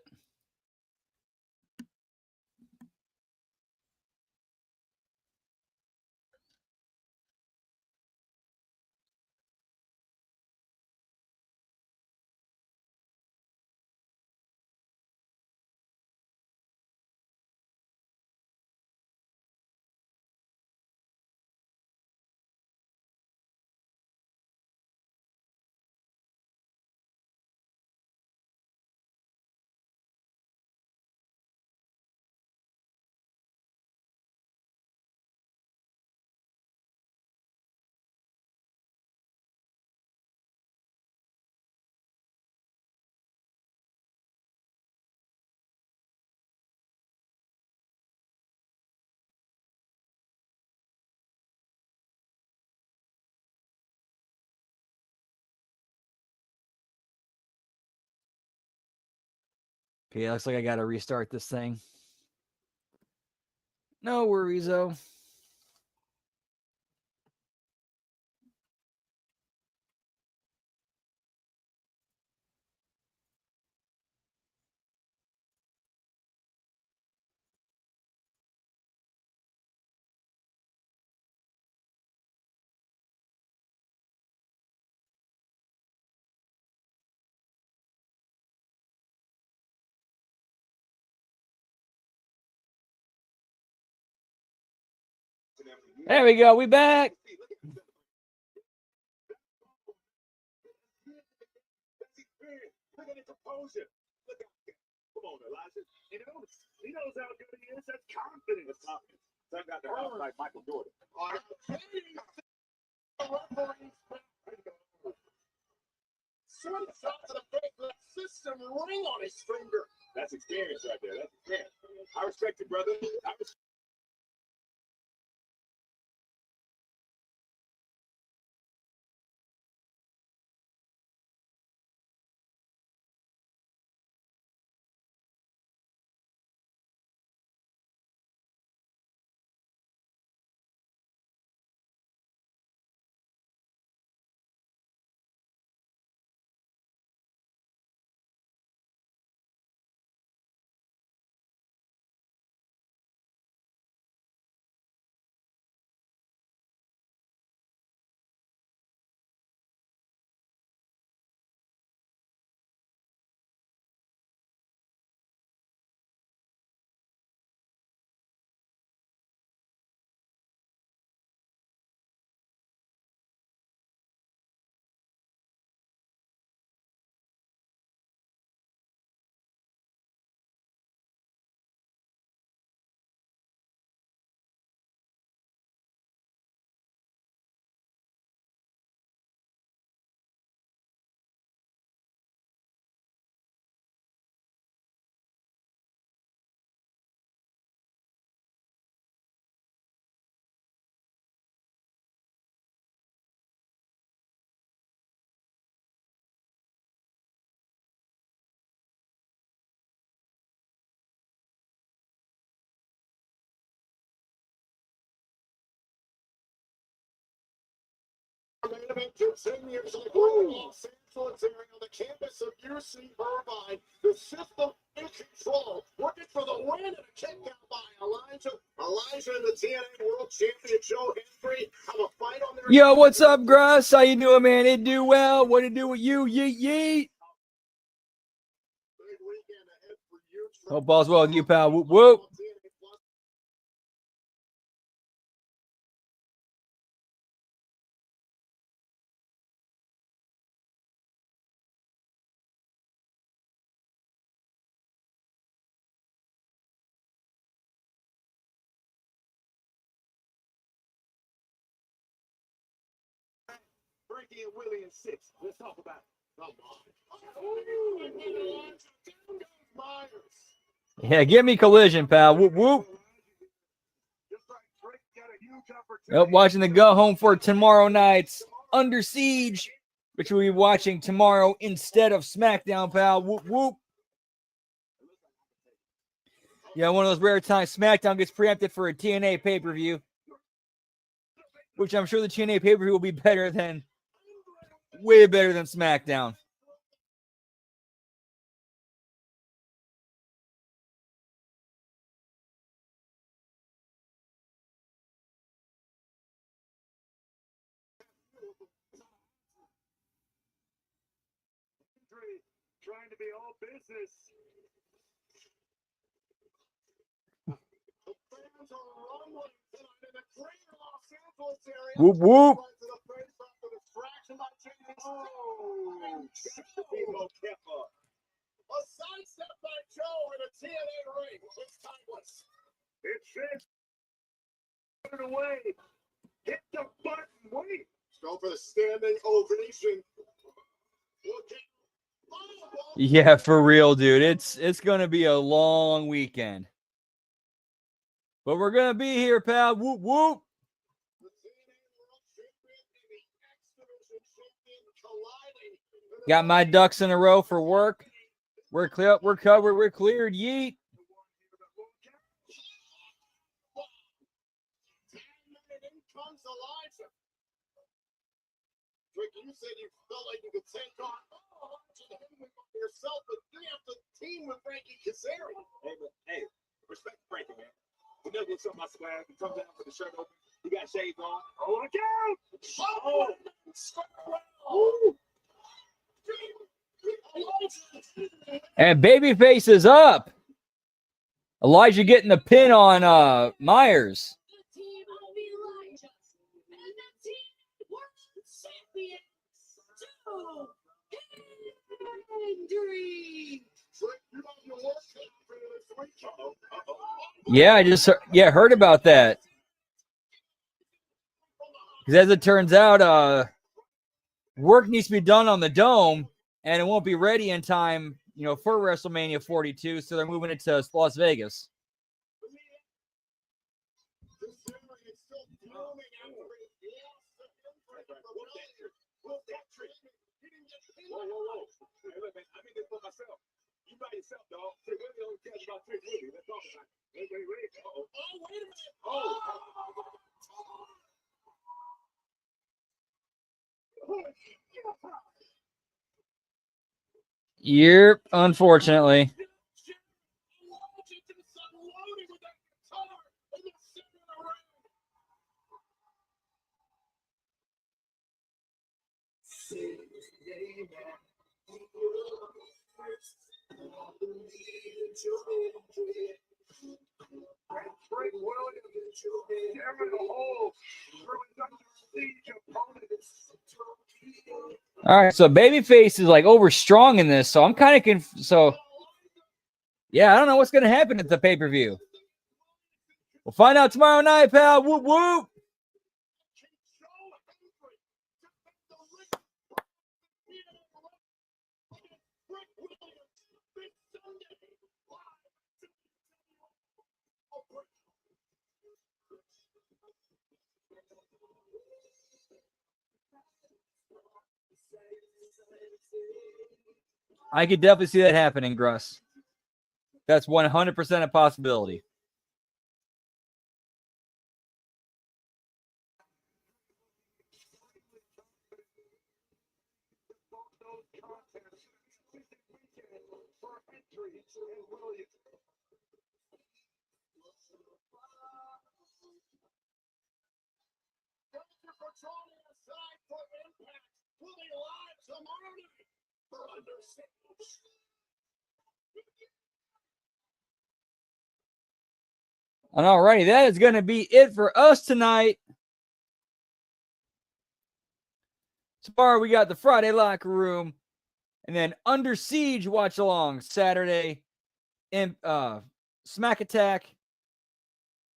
Speaker 1: Okay, looks like I got to restart this thing. No worries, though. There we go. We back.
Speaker 3: Look at his composure. Look at him. Come on, Elijah. He knows how good he is. That's confidence. Son got the house like Michael Jordan.
Speaker 2: Swing shot to the face, left system ring on his finger.
Speaker 3: That's experience right there. That's experience. I respect it, brother. I respect
Speaker 2: main event continues in the greater Los Angeles area on the campus of UC Irvine. The system in control, looking for the win and a kick out by Elijah. Elijah and the TNA World Champion Joe Hendry have a fight on their.
Speaker 1: Yo, what's up, Gruss? How you doing, man? It do well. What it do with you? Yeet, yeet.
Speaker 2: Big weekend ahead for you.
Speaker 1: Hope all's well with you, pal. Whoop, whoop.
Speaker 3: Frankie and Willie in 6. Let's talk about it.
Speaker 2: Come on. Down goes Myers.
Speaker 1: Yeah, give me collision, pal. Whoop, whoop.
Speaker 3: Just like Drake got a huge opportunity.
Speaker 1: Yep, watching the go home for tomorrow night's Under Siege, which we'll be watching tomorrow instead of SmackDown, pal. Whoop, whoop. Yeah, one of those rare times SmackDown gets preempted for a TNA pay-per-view, which I'm sure the TNA pay-per-view will be better than, way better than SmackDown.
Speaker 3: Trying to be all business.
Speaker 2: The fans are rumbling tonight in the greater Los Angeles area.
Speaker 1: Whoop, whoop.
Speaker 2: To the face off the distraction by Jamie.
Speaker 3: That's the Debo Keppa.
Speaker 2: A sidestep by Joe in a TNA ring. It's timeless.
Speaker 3: It's it. Put it away. Hit the button. Wait.
Speaker 2: Go for the standing ovation. Look at.
Speaker 1: Yeah, for real, dude. It's gonna be a long weekend. But we're gonna be here, pal. Whoop, whoop. Got my ducks in a row for work. We're clear, we're covered, we're cleared. Yeet.
Speaker 2: Drake, you said you felt like you could take on yourself, but you have to team with Frankie Kazarian.
Speaker 3: Hey, respect Frankie, man. He knows what's up my swag. He comes out with the shirt open. He got shades on. Oh, look out!
Speaker 1: And Babyface is up. Elijah getting the pin on Myers.
Speaker 6: The team of Elijah and the team world champions, Joe Hendry.
Speaker 1: Yeah, I just heard about that. Because as it turns out, work needs to be done on the dome, and it won't be ready in time, for WrestleMania 42. So they're moving it to Las Vegas.
Speaker 3: Whoa. Hey, look, man, I mean this for myself. You by yourself, dog. Say, Willie only cares about 3 movies. Let's talk about it. Wait. Uh-oh.
Speaker 2: Oh, wait a minute.
Speaker 1: Yep, unfortunately. All right, so Babyface is like overstrong in this, so I'm kind of confused. So, yeah, I don't know what's going to happen at the pay-per-view. We'll find out tomorrow night, pal. Whoop, whoop. I could definitely see that happening, Gruss. That's 100% a possibility.
Speaker 3: contest weekend for entries and Williams.
Speaker 2: Thank you for joining us tonight for Impact. We'll be live tomorrow night for Understage.
Speaker 1: And alrighty, that is going to be it for us tonight. Tomorrow we got the Friday Locker Room, and then Under Siege watch along Saturday, Smack Attack,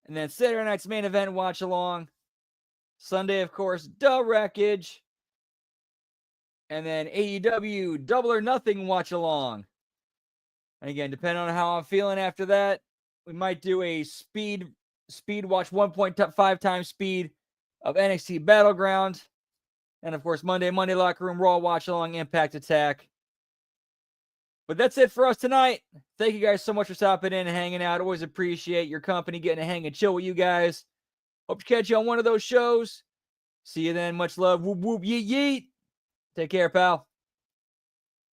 Speaker 1: and then Saturday night's main event watch along. Sunday, of course, The Wreckage, and then AEW Double or Nothing watch along. And again, depending on how I'm feeling after that, we might do a speed watch 1.5 times speed of NXT Battleground. And of course, Monday Locker Room Raw watch along Impact Attack. But that's it for us tonight. Thank you guys so much for stopping in and hanging out. Always appreciate your company, getting to hang and chill with you guys. Hope to catch you on one of those shows. See you then. Much love. Whoop, whoop, yeet, yeet. Take care, pal.